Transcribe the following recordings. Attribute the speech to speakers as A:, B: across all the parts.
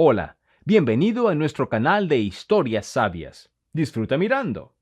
A: Hola, bienvenido a nuestro canal de historias sabias. Disfruta mirando.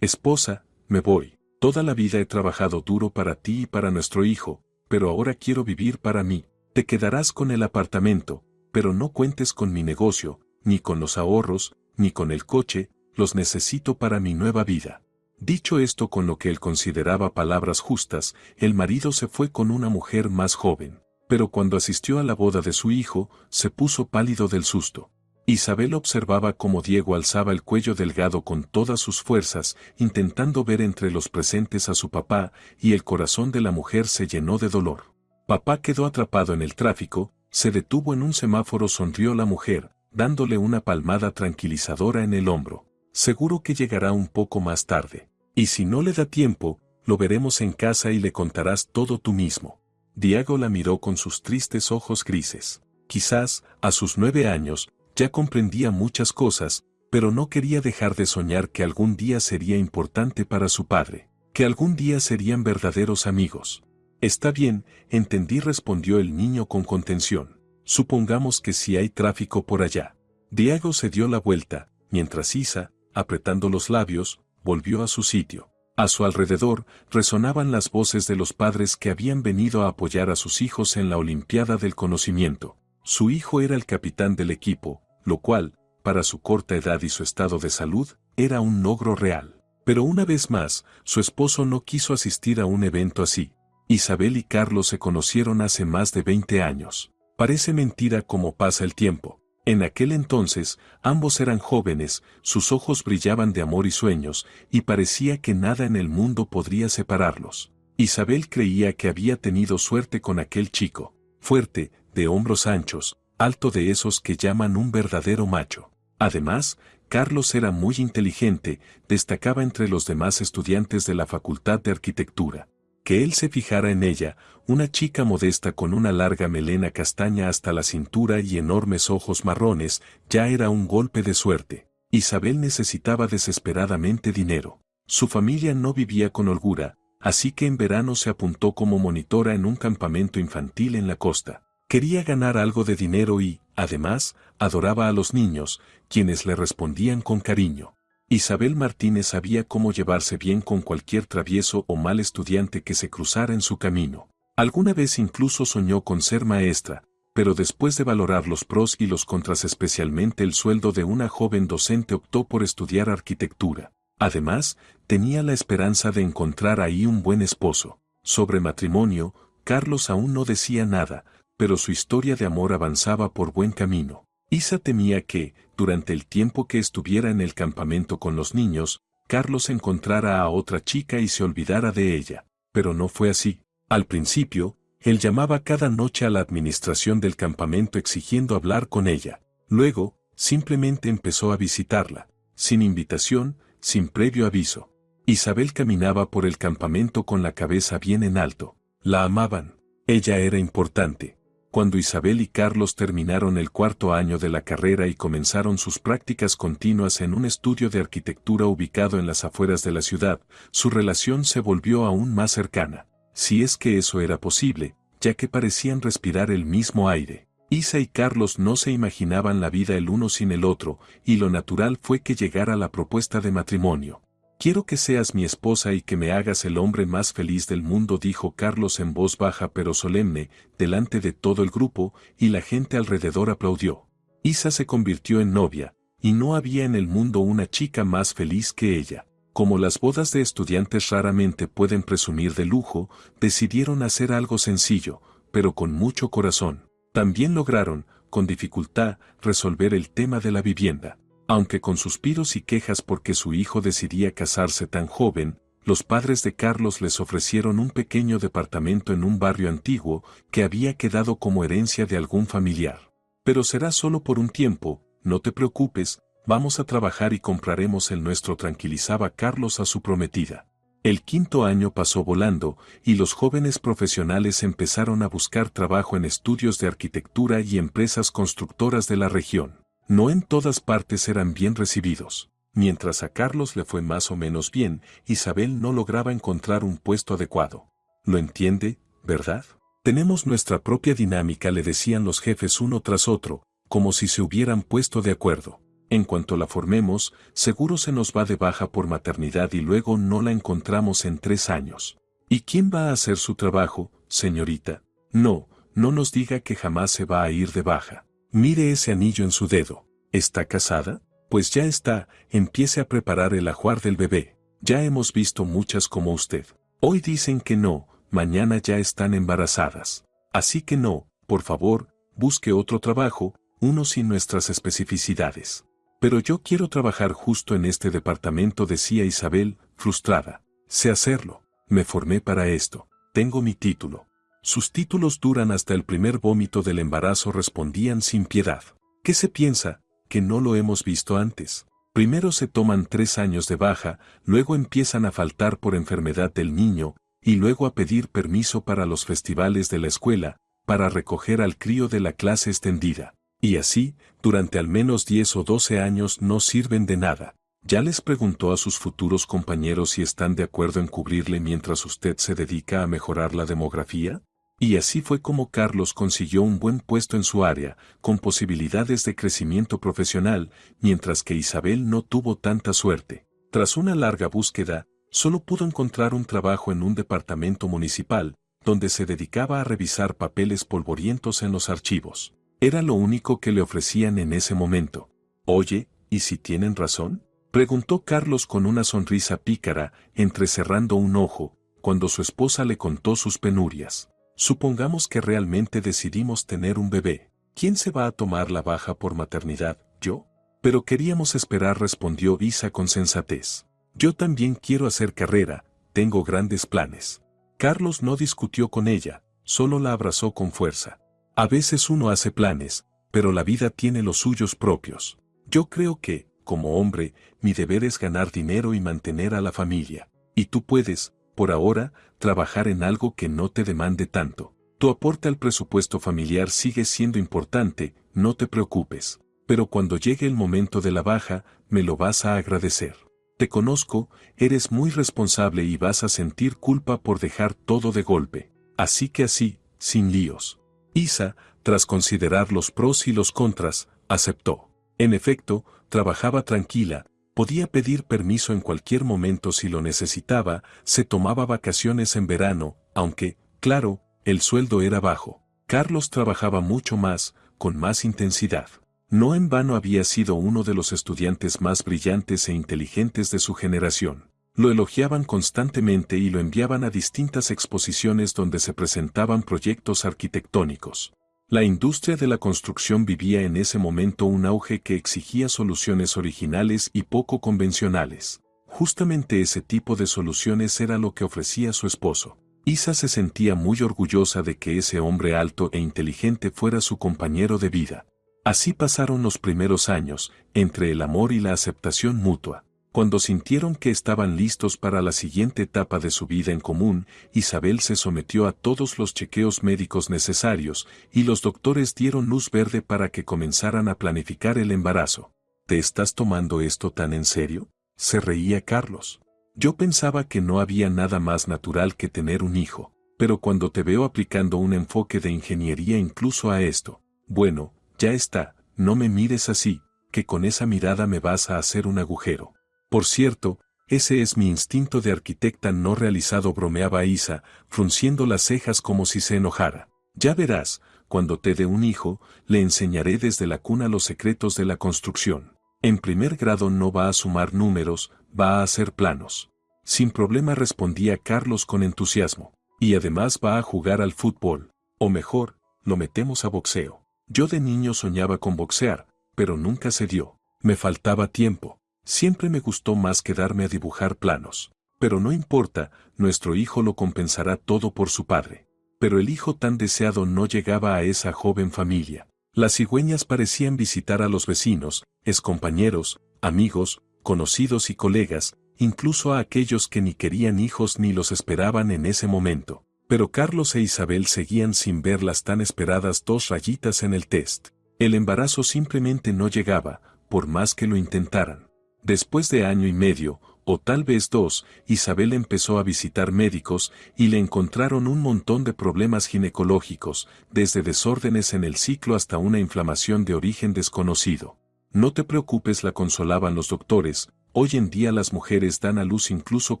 B: Esposa, me voy. Toda la vida he trabajado duro para ti y para nuestro hijo, pero ahora quiero vivir para mí. Te quedarás con el apartamento, pero no cuentes con mi negocio, ni con los ahorros, ni con el coche, los necesito para mi nueva vida. Dicho esto con lo que él consideraba palabras justas, el marido se fue con una mujer más joven, pero cuando asistió a la boda de su hijo, se puso pálido del susto. Isabel observaba cómo Diego alzaba el cuello delgado con todas sus fuerzas, intentando ver entre los presentes a su papá, y el corazón de la mujer se llenó de dolor. Papá quedó atrapado en el tráfico, se detuvo en un semáforo, sonrió la mujer, dándole una palmada tranquilizadora en el hombro. Seguro que llegará un poco más tarde. Y si no le da tiempo, lo veremos en casa y le contarás todo tú mismo. Diego la miró con sus tristes ojos grises. Quizás, a sus 9 años, ya comprendía muchas cosas, pero no quería dejar de soñar que algún día sería importante para su padre, que algún día serían verdaderos amigos. Está bien, entendí, respondió el niño con contención. Supongamos que sí hay tráfico por allá. Diego se dio la vuelta, mientras Isa, apretando los labios, volvió a su sitio. A su alrededor resonaban las voces de los padres que habían venido a apoyar a sus hijos en la Olimpiada del Conocimiento. Su hijo era el capitán del equipo, lo cual, para su corta edad y su estado de salud, era un logro real. Pero una vez más, su esposo no quiso asistir a un evento así. Isabel y Carlos se conocieron hace más de 20 años. Parece mentira cómo pasa el tiempo. En aquel entonces, ambos eran jóvenes, sus ojos brillaban de amor y sueños, y parecía que nada en el mundo podría separarlos. Isabel creía que había tenido suerte con aquel chico, fuerte, de hombros anchos, alto, de esos que llaman un verdadero macho. Además, Carlos era muy inteligente, destacaba entre los demás estudiantes de la Facultad de Arquitectura. Que él se fijara en ella, una chica modesta con una larga melena castaña hasta la cintura y enormes ojos marrones, ya era un golpe de suerte. Isabel necesitaba desesperadamente dinero. Su familia no vivía con holgura, así que en verano se apuntó como monitora en un campamento infantil en la costa. Quería ganar algo de dinero y, además, adoraba a los niños, quienes le respondían con cariño. Isabel Martínez sabía cómo llevarse bien con cualquier travieso o mal estudiante que se cruzara en su camino. Alguna vez incluso soñó con ser maestra, pero después de valorar los pros y los contras, especialmente el sueldo de una joven docente, optó por estudiar arquitectura. Además, tenía la esperanza de encontrar ahí un buen esposo. Sobre matrimonio, Carlos aún no decía nada, pero su historia de amor avanzaba por buen camino. Isa temía que, durante el tiempo que estuviera en el campamento con los niños, Carlos encontrara a otra chica y se olvidara de ella. Pero no fue así. Al principio, él llamaba cada noche a la administración del campamento exigiendo hablar con ella. Luego, simplemente empezó a visitarla, sin invitación, sin previo aviso. Isabel caminaba por el campamento con la cabeza bien en alto. La amaban. Ella era importante. Cuando Isabel y Carlos terminaron el 4.º año de la carrera y comenzaron sus prácticas continuas en un estudio de arquitectura ubicado en las afueras de la ciudad, su relación se volvió aún más cercana. Si es que eso era posible, ya que parecían respirar el mismo aire. Isa y Carlos no se imaginaban la vida el uno sin el otro, y lo natural fue que llegara la propuesta de matrimonio. «Quiero que seas mi esposa y que me hagas el hombre más feliz del mundo», dijo Carlos en voz baja pero solemne, delante de todo el grupo, y la gente alrededor aplaudió. Isa se convirtió en novia, y no había en el mundo una chica más feliz que ella. Como las bodas de estudiantes raramente pueden presumir de lujo, decidieron hacer algo sencillo, pero con mucho corazón. También lograron, con dificultad, resolver el tema de la vivienda. Aunque con suspiros y quejas porque su hijo decidía casarse tan joven, los padres de Carlos les ofrecieron un pequeño departamento en un barrio antiguo que había quedado como herencia de algún familiar. «Pero será solo por un tiempo, no te preocupes, vamos a trabajar y compraremos el nuestro», tranquilizaba Carlos a su prometida. El 5.º año pasó volando, y los jóvenes profesionales empezaron a buscar trabajo en estudios de arquitectura y empresas constructoras de la región. No en todas partes eran bien recibidos. Mientras a Carlos le fue más o menos bien, Isabel no lograba encontrar un puesto adecuado. «Lo entiende, ¿verdad? Tenemos nuestra propia dinámica», le decían los jefes uno tras otro, como si se hubieran puesto de acuerdo. En cuanto la formemos, seguro se nos va de baja por maternidad y luego no la encontramos en 3 años. ¿Y quién va a hacer su trabajo, señorita? No, no nos diga que jamás se va a ir de baja. Mire ese anillo en su dedo. ¿Está casada? Pues ya está, empiece a preparar el ajuar del bebé. Ya hemos visto muchas como usted. Hoy dicen que no, mañana ya están embarazadas. Así que no, por favor, busque otro trabajo, uno sin nuestras especificidades. Pero yo quiero trabajar justo en este departamento, decía Isabel, frustrada. Sé hacerlo. Me formé para esto. Tengo mi título. Sus títulos duran hasta el primer vómito del embarazo, respondían sin piedad. ¿Qué se piensa? ¿Que no lo hemos visto antes? Primero se toman 3 años de baja, luego empiezan a faltar por enfermedad del niño, y luego a pedir permiso para los festivales de la escuela, para recoger al crío de la clase extendida. Y así, durante al menos 10 o 12 años no sirven de nada. ¿Ya les preguntó a sus futuros compañeros si están de acuerdo en cubrirle mientras usted se dedica a mejorar la demografía? Y así fue como Carlos consiguió un buen puesto en su área, con posibilidades de crecimiento profesional, mientras que Isabel no tuvo tanta suerte. Tras una larga búsqueda, solo pudo encontrar un trabajo en un departamento municipal, donde se dedicaba a revisar papeles polvorientos en los archivos. Era lo único que le ofrecían en ese momento. Oye, ¿y si tienen razón? Preguntó Carlos con una sonrisa pícara, entrecerrando un ojo, cuando su esposa le contó sus penurias. Supongamos que realmente decidimos tener un bebé. ¿Quién se va a tomar la baja por maternidad? ¿Yo? Pero queríamos esperar, respondió Isa con sensatez. Yo también quiero hacer carrera, tengo grandes planes. Carlos no discutió con ella, solo la abrazó con fuerza. A veces uno hace planes, pero la vida tiene los suyos propios. Yo creo que, como hombre, mi deber es ganar dinero y mantener a la familia. Y tú puedes, por ahora, trabajar en algo que no te demande tanto. Tu aporte al presupuesto familiar sigue siendo importante, no te preocupes. Pero cuando llegue el momento de la baja, me lo vas a agradecer. Te conozco, eres muy responsable y vas a sentir culpa por dejar todo de golpe. Así que así, sin líos. Isa, tras considerar los pros y los contras, aceptó. En efecto, trabajaba tranquila, podía pedir permiso en cualquier momento si lo necesitaba, se tomaba vacaciones en verano, aunque, claro, el sueldo era bajo. Carlos trabajaba mucho más, con más intensidad. No en vano había sido uno de los estudiantes más brillantes e inteligentes de su generación. Lo elogiaban constantemente y lo enviaban a distintas exposiciones donde se presentaban proyectos arquitectónicos. La industria de la construcción vivía en ese momento un auge que exigía soluciones originales y poco convencionales. Justamente ese tipo de soluciones era lo que ofrecía su esposo. Isa se sentía muy orgullosa de que ese hombre alto e inteligente fuera su compañero de vida. Así pasaron los primeros años, entre el amor y la aceptación mutua. Cuando sintieron que estaban listos para la siguiente etapa de su vida en común, Isabel se sometió a todos los chequeos médicos necesarios, y los doctores dieron luz verde para que comenzaran a planificar el embarazo. ¿Te estás tomando esto tan en serio?, se reía Carlos. Yo pensaba que no había nada más natural que tener un hijo, pero cuando te veo aplicando un enfoque de ingeniería incluso a esto, bueno, ya está, no me mires así, que con esa mirada me vas a hacer un agujero. Por cierto, ese es mi instinto de arquitecta no realizado, bromeaba Isa, frunciendo las cejas como si se enojara. Ya verás, cuando te dé un hijo, le enseñaré desde la cuna los secretos de la construcción. En primer grado no va a sumar números, va a hacer planos. Sin problema, respondía Carlos con entusiasmo. Y además va a jugar al fútbol. O mejor, lo metemos a boxeo. Yo de niño soñaba con boxear, pero nunca se dio. Me faltaba tiempo. Siempre me gustó más quedarme a dibujar planos. Pero no importa, nuestro hijo lo compensará todo por su padre. Pero el hijo tan deseado no llegaba a esa joven familia. Las cigüeñas parecían visitar a los vecinos, excompañeros, amigos, conocidos y colegas, incluso a aquellos que ni querían hijos ni los esperaban en ese momento. Pero Carlos e Isabel seguían sin ver las tan esperadas 2 rayitas en el test. El embarazo simplemente no llegaba, por más que lo intentaran. Después de año y medio, o tal vez 2, Isabel empezó a visitar médicos y le encontraron un montón de problemas ginecológicos, desde desórdenes en el ciclo hasta una inflamación de origen desconocido. No te preocupes, la consolaban los doctores, hoy en día las mujeres dan a luz incluso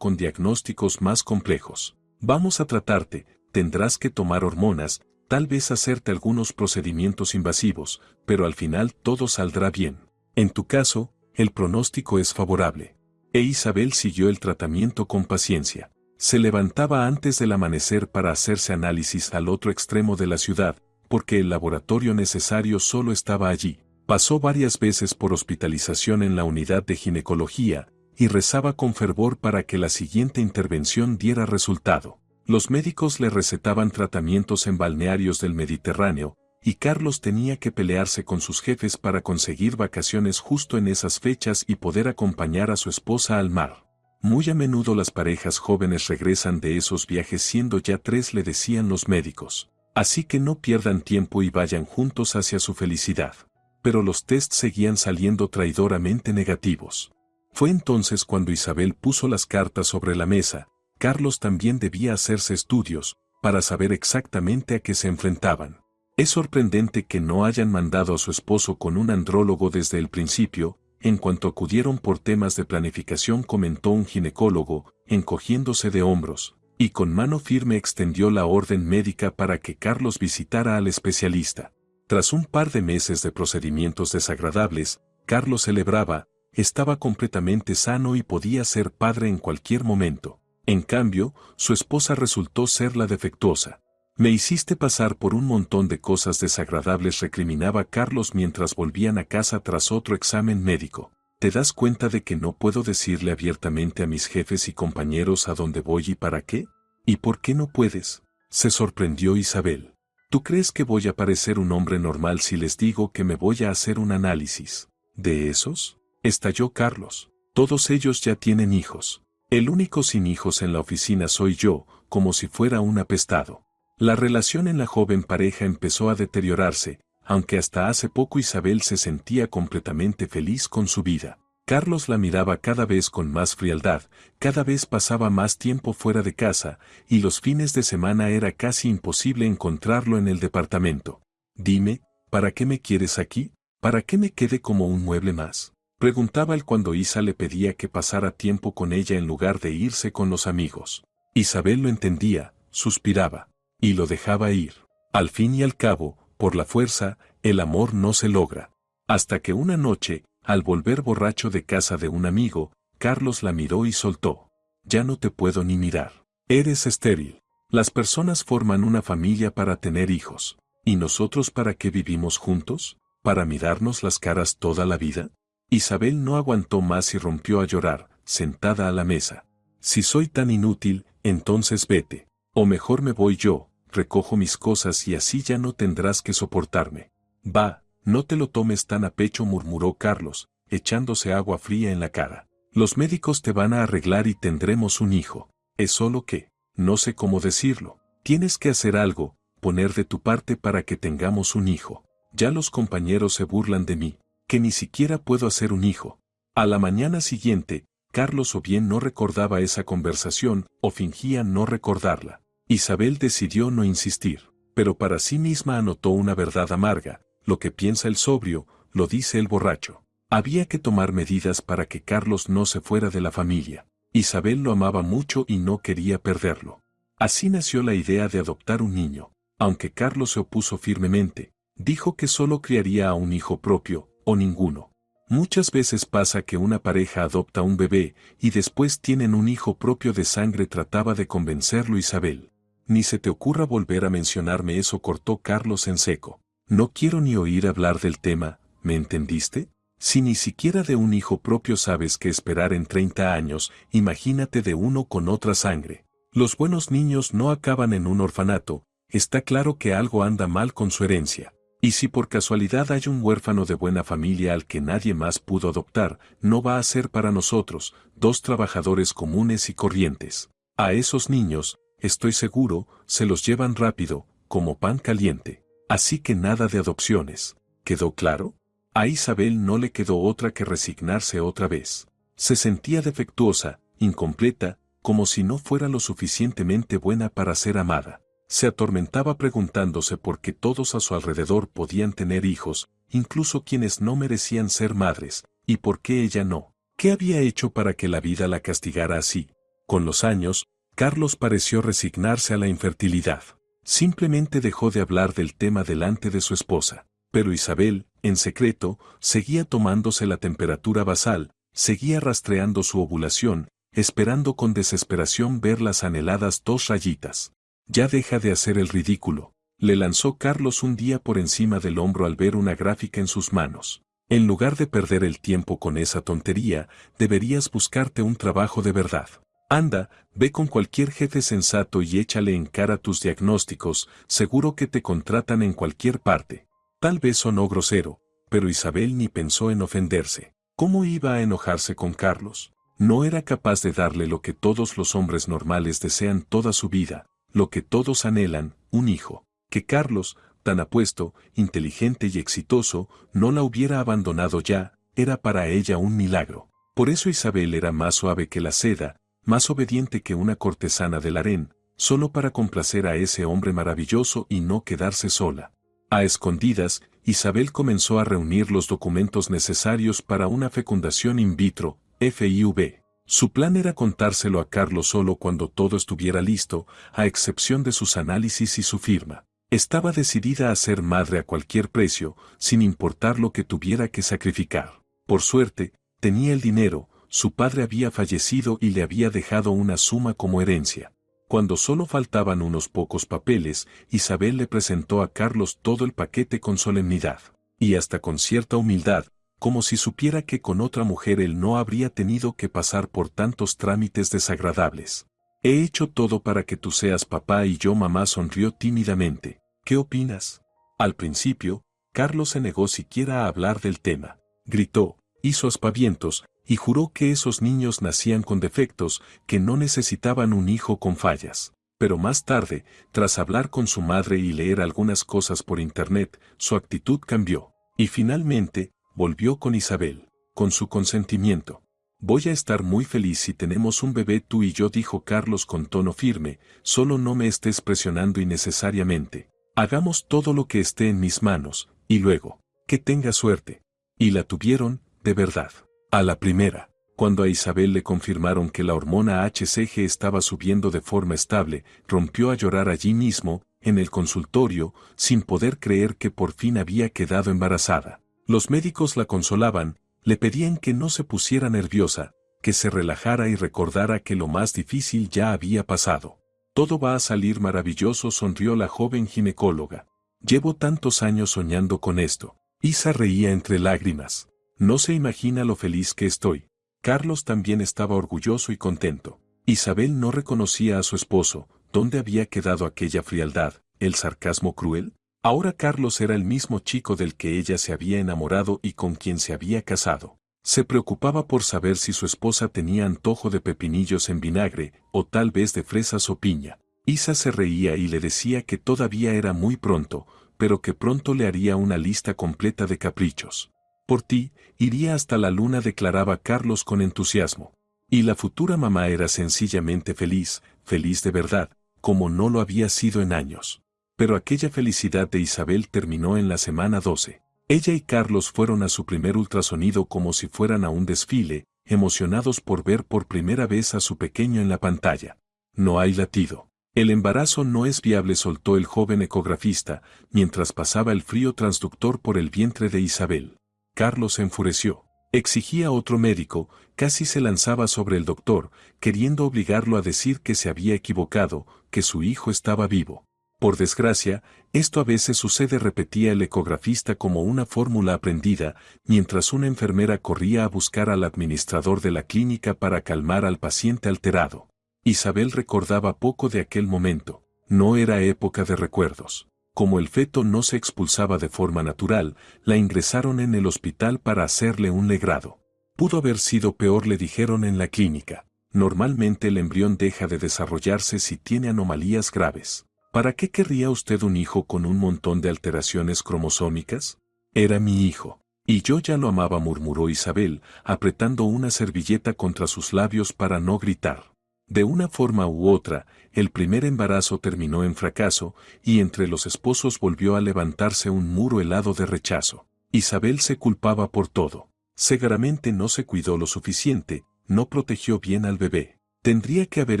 B: con diagnósticos más complejos. Vamos a tratarte, tendrás que tomar hormonas, tal vez hacerte algunos procedimientos invasivos, pero al final todo saldrá bien. En tu caso, el pronóstico es favorable. Isabel siguió el tratamiento con paciencia. Se levantaba antes del amanecer para hacerse análisis al otro extremo de la ciudad, porque el laboratorio necesario solo estaba allí. Pasó varias veces por hospitalización en la unidad de ginecología, y rezaba con fervor para que la siguiente intervención diera resultado. Los médicos le recetaban tratamientos en balnearios del Mediterráneo, y Carlos tenía que pelearse con sus jefes para conseguir vacaciones justo en esas fechas y poder acompañar a su esposa al mar. Muy a menudo las parejas jóvenes regresan de esos viajes siendo ya 3, le decían los médicos. Así que no pierdan tiempo y vayan juntos hacia su felicidad. Pero los tests seguían saliendo traidoramente negativos. Fue entonces cuando Isabel puso las cartas sobre la mesa. Carlos también debía hacerse estudios, para saber exactamente a qué se enfrentaban. Es sorprendente que no hayan mandado a su esposo con un andrólogo desde el principio. En cuanto acudieron por temas de planificación, comentó un ginecólogo, encogiéndose de hombros, y con mano firme extendió la orden médica para que Carlos visitara al especialista. Tras un par de meses de procedimientos desagradables, Carlos celebraba, estaba completamente sano y podía ser padre en cualquier momento. En cambio, su esposa resultó ser la defectuosa. Me hiciste pasar por un montón de cosas desagradables, recriminaba Carlos mientras volvían a casa tras otro examen médico. ¿Te das cuenta de que no puedo decirle abiertamente a mis jefes y compañeros a dónde voy y para qué? ¿Y por qué no puedes? Se sorprendió Isabel. ¿Tú crees que voy a parecer un hombre normal si les digo que me voy a hacer un análisis? ¿De esos? Estalló Carlos. Todos ellos ya tienen hijos. El único sin hijos en la oficina soy yo, como si fuera un apestado. La relación en la joven pareja empezó a deteriorarse, aunque hasta hace poco Isabel se sentía completamente feliz con su vida. Carlos la miraba cada vez con más frialdad, cada vez pasaba más tiempo fuera de casa, y los fines de semana era casi imposible encontrarlo en el departamento. Dime, ¿para qué me quieres aquí? ¿Para qué me quede como un mueble más? Preguntaba él cuando Isa le pedía que pasara tiempo con ella en lugar de irse con los amigos. Isabel lo entendía, suspiraba, y lo dejaba ir. Al fin y al cabo, por la fuerza, el amor no se logra. Hasta que una noche, al volver borracho de casa de un amigo, Carlos la miró y soltó. Ya no te puedo ni mirar. Eres estéril. Las personas forman una familia para tener hijos. ¿Y nosotros para qué vivimos juntos? ¿Para mirarnos las caras toda la vida? Isabel no aguantó más y rompió a llorar, sentada a la mesa. Si soy tan inútil, entonces vete. O mejor me voy yo, recojo mis cosas y así ya no tendrás que soportarme. Va, no te lo tomes tan a pecho, murmuró Carlos, echándose agua fría en la cara. Los médicos te van a arreglar y tendremos un hijo. Es solo que, no sé cómo decirlo, tienes que hacer algo, poner de tu parte para que tengamos un hijo. Ya los compañeros se burlan de mí, que ni siquiera puedo hacer un hijo. A la mañana siguiente, Carlos o bien no recordaba esa conversación o fingía no recordarla. Isabel decidió no insistir, pero para sí misma anotó una verdad amarga: lo que piensa el sobrio, lo dice el borracho. Había que tomar medidas para que Carlos no se fuera de la familia. Isabel lo amaba mucho y no quería perderlo. Así nació la idea de adoptar un niño. Aunque Carlos se opuso firmemente, dijo que solo criaría a un hijo propio, o ninguno. Muchas veces pasa que una pareja adopta un bebé y después tienen un hijo propio de sangre, trataba de convencerlo Isabel. Ni se te ocurra volver a mencionarme eso, cortó Carlos en seco. No quiero ni oír hablar del tema, ¿me entendiste? Si ni siquiera de un hijo propio sabes qué esperar en 30 años, imagínate de uno con otra sangre. Los buenos niños no acaban en un orfanato, está claro que algo anda mal con su herencia. Y si por casualidad hay un huérfano de buena familia al que nadie más pudo adoptar, no va a ser para nosotros, dos trabajadores comunes y corrientes. A esos niños, estoy seguro, se los llevan rápido, como pan caliente. Así que nada de adopciones. ¿Quedó claro? A Isabel no le quedó otra que resignarse otra vez. Se sentía defectuosa, incompleta, como si no fuera lo suficientemente buena para ser amada. Se atormentaba preguntándose por qué todos a su alrededor podían tener hijos, incluso quienes no merecían ser madres, y por qué ella no. ¿Qué había hecho para que la vida la castigara así? Con los años, Carlos pareció resignarse a la infertilidad. Simplemente dejó de hablar del tema delante de su esposa. Pero Isabel, en secreto, seguía tomándose la temperatura basal, seguía rastreando su ovulación, esperando con desesperación ver las anheladas 2 rayitas. Ya deja de hacer el ridículo, le lanzó Carlos un día por encima del hombro al ver una gráfica en sus manos. En lugar de perder el tiempo con esa tontería, deberías buscarte un trabajo de verdad. Anda, ve con cualquier jefe sensato y échale en cara tus diagnósticos, seguro que te contratan en cualquier parte. Tal vez sonó grosero, pero Isabel ni pensó en ofenderse. ¿Cómo iba a enojarse con Carlos? No era capaz de darle lo que todos los hombres normales desean toda su vida, lo que todos anhelan, un hijo. Que Carlos, tan apuesto, inteligente y exitoso, no la hubiera abandonado ya, era para ella un milagro. Por eso Isabel era más suave que la seda, más obediente que una cortesana del harén, solo para complacer a ese hombre maravilloso y no quedarse sola. A escondidas, Isabel comenzó a reunir los documentos necesarios para una fecundación in vitro, FIV. Su plan era contárselo a Carlos solo cuando todo estuviera listo, a excepción de sus análisis y su firma. Estaba decidida a ser madre a cualquier precio, sin importar lo que tuviera que sacrificar. Por suerte, tenía el dinero, su padre había fallecido y le había dejado una suma como herencia. Cuando solo faltaban unos pocos papeles, Isabel le presentó a Carlos todo el paquete con solemnidad, y hasta con cierta humildad, como si supiera que con otra mujer él no habría tenido que pasar por tantos trámites desagradables. He hecho todo para que tú seas papá y yo mamá, sonrió tímidamente. ¿Qué opinas? Al principio, Carlos se negó siquiera a hablar del tema. Gritó, hizo aspavientos, y juró que esos niños nacían con defectos, que no necesitaban un hijo con fallas. Pero más tarde, tras hablar con su madre y leer algunas cosas por internet, su actitud cambió. Y finalmente, volvió con Isabel, con su consentimiento. Voy a estar muy feliz si tenemos un bebé tú y yo, dijo Carlos con tono firme, solo no me estés presionando innecesariamente. Hagamos todo lo que esté en mis manos, y luego, que tenga suerte. Y la tuvieron, de verdad. A la primera, cuando a Isabel le confirmaron que la hormona HCG estaba subiendo de forma estable, rompió a llorar allí mismo, en el consultorio, sin poder creer que por fin había quedado embarazada. Los médicos la consolaban, le pedían que no se pusiera nerviosa, que se relajara y recordara que lo más difícil ya había pasado. Todo va a salir maravilloso, sonrió la joven ginecóloga. Llevo tantos años soñando con esto. Isa reía entre lágrimas. No se imagina lo feliz que estoy. Carlos también estaba orgulloso y contento. Isabel no reconocía a su esposo. ¿Dónde había quedado aquella frialdad, el sarcasmo cruel? Ahora Carlos era el mismo chico del que ella se había enamorado y con quien se había casado. Se preocupaba por saber si su esposa tenía antojo de pepinillos en vinagre, o tal vez de fresas o piña. Isa se reía y le decía que todavía era muy pronto, pero que pronto le haría una lista completa de caprichos. Por ti, iría hasta la luna, declaraba Carlos con entusiasmo. Y la futura mamá era sencillamente feliz, feliz de verdad, como no lo había sido en años. Pero aquella felicidad de Isabel terminó en la semana 12. Ella y Carlos fueron a su primer ultrasonido como si fueran a un desfile, emocionados por ver por primera vez a su pequeño en la pantalla. No hay latido. El embarazo no es viable, soltó el joven ecografista, mientras pasaba el frío transductor por el vientre de Isabel. Carlos se enfureció. Exigía otro médico, casi se lanzaba sobre el doctor, queriendo obligarlo a decir que se había equivocado, que su hijo estaba vivo. Por desgracia, esto a veces sucede, repetía el ecografista como una fórmula aprendida, mientras una enfermera corría a buscar al administrador de la clínica para calmar al paciente alterado. Isabel recordaba poco de aquel momento. No era época de recuerdos. Como el feto no se expulsaba de forma natural, la ingresaron en el hospital para hacerle un legrado. Pudo haber sido peor, le dijeron en la clínica. Normalmente el embrión deja de desarrollarse si tiene anomalías graves. ¿Para qué querría usted un hijo con un montón de alteraciones cromosómicas? Era mi hijo. Y yo ya lo amaba, murmuró Isabel, apretando una servilleta contra sus labios para no gritar. De una forma u otra, el primer embarazo terminó en fracaso, y entre los esposos volvió a levantarse un muro helado de rechazo. Isabel se culpaba por todo. Seguramente no se cuidó lo suficiente, no protegió bien al bebé. Tendría que haber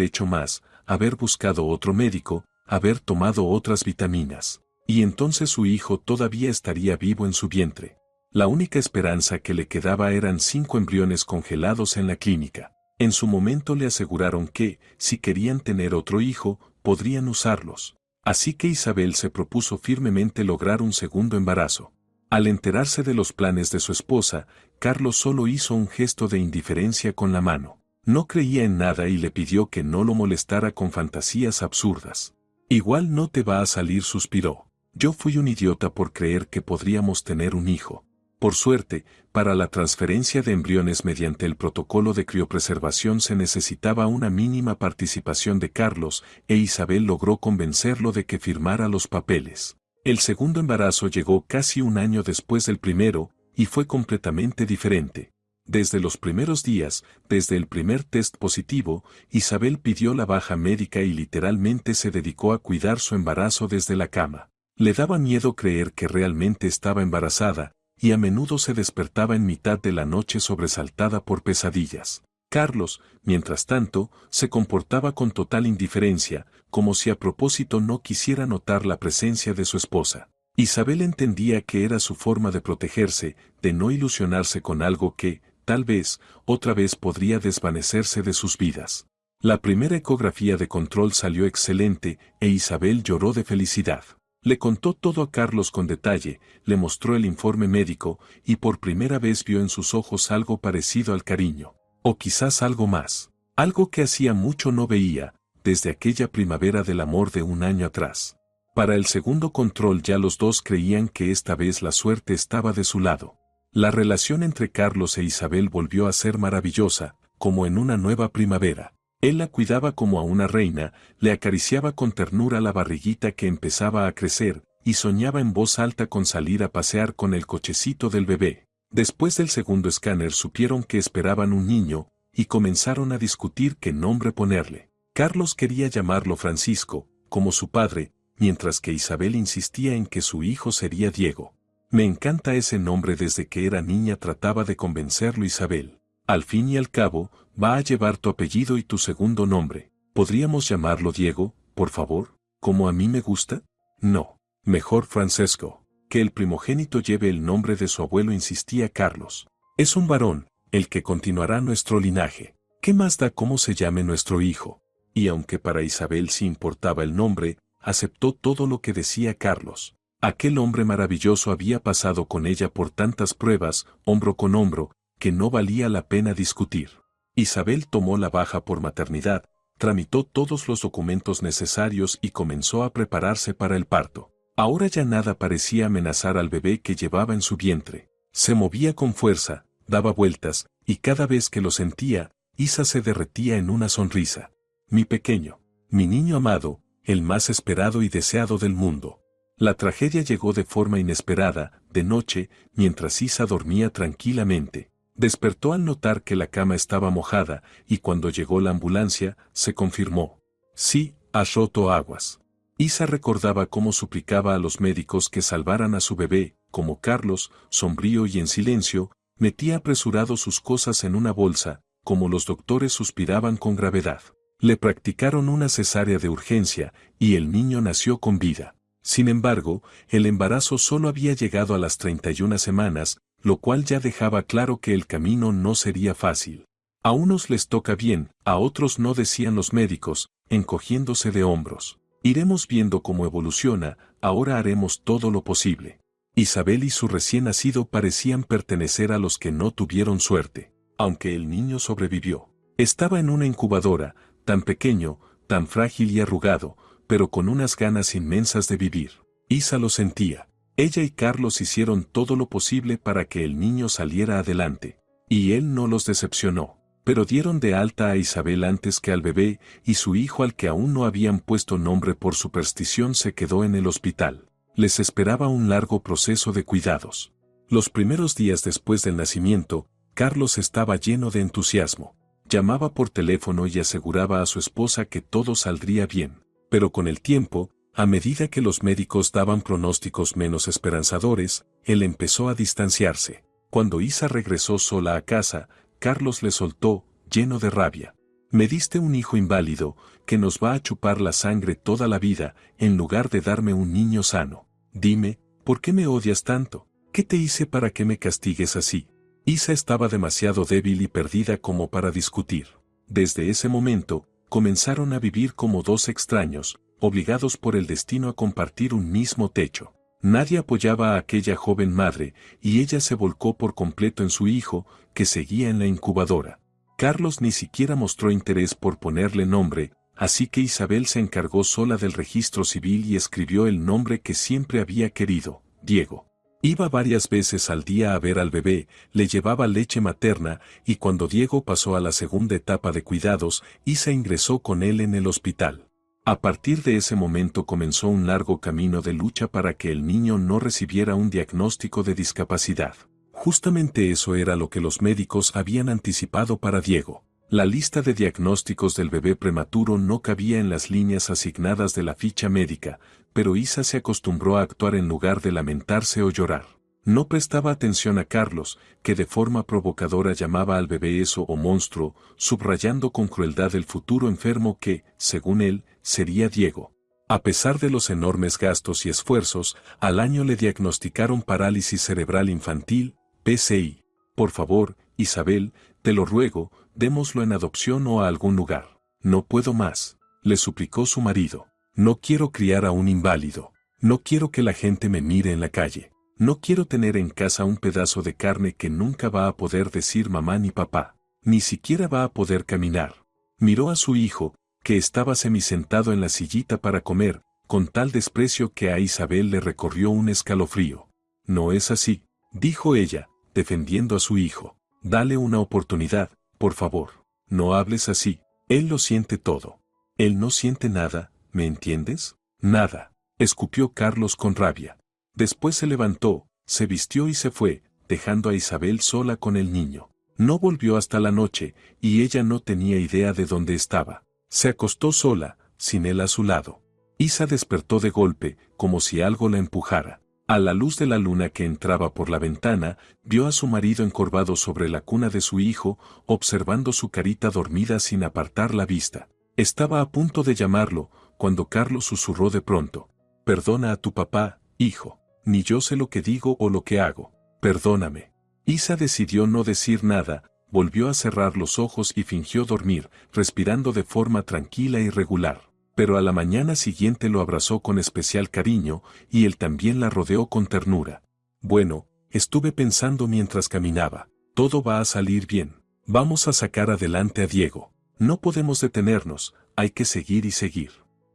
B: hecho más, haber buscado otro médico, haber tomado otras vitaminas. Y entonces su hijo todavía estaría vivo en su vientre. La única esperanza que le quedaba eran 5 embriones congelados en la clínica. En su momento le aseguraron que, si querían tener otro hijo, podrían usarlos. Así que Isabel se propuso firmemente lograr un segundo embarazo. Al enterarse de los planes de su esposa, Carlos solo hizo un gesto de indiferencia con la mano. No creía en nada y le pidió que no lo molestara con fantasías absurdas. Igual no te va a salir, suspiró. Yo fui un idiota por creer que podríamos tener un hijo. Por suerte, para la transferencia de embriones mediante el protocolo de criopreservación se necesitaba una mínima participación de Carlos, e Isabel logró convencerlo de que firmara los papeles. El segundo embarazo llegó casi un año después del primero, y fue completamente diferente. Desde los primeros días, desde el primer test positivo, Isabel pidió la baja médica y literalmente se dedicó a cuidar su embarazo desde la cama. Le daba miedo creer que realmente estaba embarazada, y a menudo se despertaba en mitad de la noche sobresaltada por pesadillas. Carlos, mientras tanto, se comportaba con total indiferencia, como si a propósito no quisiera notar la presencia de su esposa. Isabel entendía que era su forma de protegerse, de no ilusionarse con algo que, tal vez, otra vez podría desvanecerse de sus vidas. La primera ecografía de control salió excelente, e Isabel lloró de felicidad. Le contó todo a Carlos con detalle, le mostró el informe médico, y por primera vez vio en sus ojos algo parecido al cariño. O quizás algo más. Algo que hacía mucho no veía, desde aquella primavera del amor de un año atrás. Para el segundo control ya los dos creían que esta vez la suerte estaba de su lado. La relación entre Carlos e Isabel volvió a ser maravillosa, como en una nueva primavera. Él la cuidaba como a una reina, le acariciaba con ternura la barriguita que empezaba a crecer, y soñaba en voz alta con salir a pasear con el cochecito del bebé. Después del segundo escáner supieron que esperaban un niño, y comenzaron a discutir qué nombre ponerle. Carlos quería llamarlo Francisco, como su padre, mientras que Isabel insistía en que su hijo sería Diego. Me encanta ese nombre, desde que era niña trataba de convencerlo Isabel. Al fin y al cabo, va a llevar tu apellido y tu segundo nombre. ¿Podríamos llamarlo Diego, por favor, como a mí me gusta? No, mejor Francesco. Que el primogénito lleve el nombre de su abuelo, insistía Carlos. Es un varón, el que continuará nuestro linaje. ¿Qué más da cómo se llame nuestro hijo? Y aunque para Isabel sí importaba el nombre, aceptó todo lo que decía Carlos. Aquel hombre maravilloso había pasado con ella por tantas pruebas, hombro con hombro, que no valía la pena discutir. Isabel tomó la baja por maternidad, tramitó todos los documentos necesarios y comenzó a prepararse para el parto. Ahora ya nada parecía amenazar al bebé que llevaba en su vientre. Se movía con fuerza, daba vueltas, y cada vez que lo sentía, Isa se derretía en una sonrisa. Mi pequeño, mi niño amado, el más esperado y deseado del mundo. La tragedia llegó de forma inesperada, de noche, mientras Isa dormía tranquilamente. Despertó al notar que la cama estaba mojada, y cuando llegó la ambulancia, se confirmó. Sí, has roto aguas. Isa recordaba cómo suplicaba a los médicos que salvaran a su bebé, como Carlos, sombrío y en silencio, metía apresurado sus cosas en una bolsa, como los doctores suspiraban con gravedad. Le practicaron una cesárea de urgencia, y el niño nació con vida. Sin embargo, el embarazo solo había llegado a las 31 semanas, lo cual ya dejaba claro que el camino no sería fácil. A unos les toca bien, a otros no, decían los médicos, encogiéndose de hombros. Iremos viendo cómo evoluciona, ahora haremos todo lo posible. Isabel y su recién nacido parecían pertenecer a los que no tuvieron suerte, aunque el niño sobrevivió. Estaba en una incubadora, tan pequeño, tan frágil y arrugado, pero con unas ganas inmensas de vivir. Isa lo sentía. Ella y Carlos hicieron todo lo posible para que el niño saliera adelante. Y él no los decepcionó. Pero dieron de alta a Isabel antes que al bebé, y su hijo, al que aún no habían puesto nombre por superstición, se quedó en el hospital. Les esperaba un largo proceso de cuidados. Los primeros días después del nacimiento, Carlos estaba lleno de entusiasmo. Llamaba por teléfono y aseguraba a su esposa que todo saldría bien. Pero con el tiempo, a medida que los médicos daban pronósticos menos esperanzadores, él empezó a distanciarse. Cuando Isa regresó sola a casa, Carlos le soltó, lleno de rabia: me diste un hijo inválido, que nos va a chupar la sangre toda la vida, en lugar de darme un niño sano. Dime, ¿por qué me odias tanto? ¿Qué te hice para que me castigues así? Isa estaba demasiado débil y perdida como para discutir. Desde ese momento, comenzaron a vivir como dos extraños, obligados por el destino a compartir un mismo techo. Nadie apoyaba a aquella joven madre, y ella se volcó por completo en su hijo, que seguía en la incubadora. Carlos ni siquiera mostró interés por ponerle nombre, así que Isabel se encargó sola del registro civil y escribió el nombre que siempre había querido: Diego. Iba varias veces al día a ver al bebé, le llevaba leche materna, y cuando Diego pasó a la segunda etapa de cuidados, Isa ingresó con él en el hospital. A partir de ese momento comenzó un largo camino de lucha para que el niño no recibiera un diagnóstico de discapacidad. Justamente eso era lo que los médicos habían anticipado para Diego. La lista de diagnósticos del bebé prematuro no cabía en las líneas asignadas de la ficha médica, pero Isa se acostumbró a actuar en lugar de lamentarse o llorar. No prestaba atención a Carlos, que de forma provocadora llamaba al bebé eso o monstruo, subrayando con crueldad el futuro enfermo que, según él, sería Diego. A pesar de los enormes gastos y esfuerzos, al año le diagnosticaron parálisis cerebral infantil, PCI. Por favor, Isabel, te lo ruego, démoslo en adopción o a algún lugar. No puedo más, le suplicó su marido. No quiero criar a un inválido. No quiero que la gente me mire en la calle. No quiero tener en casa un pedazo de carne que nunca va a poder decir mamá ni papá. Ni siquiera va a poder caminar. Miró a su hijo, que estaba semisentado en la sillita para comer, con tal desprecio que a Isabel le recorrió un escalofrío. No es así, dijo ella, defendiendo a su hijo. Dale una oportunidad, por favor. No hables así. Él lo siente todo. Él no siente nada, ¿me entiendes? Nada, escupió Carlos con rabia. Después se levantó, se vistió y se fue, dejando a Isabel sola con el niño. No volvió hasta la noche, y ella no tenía idea de dónde estaba. Se acostó sola, sin él a su lado. Isa despertó de golpe, como si algo la empujara. A la luz de la luna que entraba por la ventana, vio a su marido encorvado sobre la cuna de su hijo, observando su carita dormida sin apartar la vista. Estaba a punto de llamarlo, cuando Carlos susurró de pronto: perdona a tu papá, hijo. Ni yo sé lo que digo o lo que hago. Perdóname. Isa decidió no decir nada, volvió a cerrar los ojos y fingió dormir, respirando de forma tranquila y regular. Pero a la mañana siguiente lo abrazó con especial cariño, y él también la rodeó con ternura. Bueno, estuve pensando mientras caminaba. Todo va a salir bien. Vamos a sacar adelante a Diego. No podemos detenernos, hay que seguir y seguir.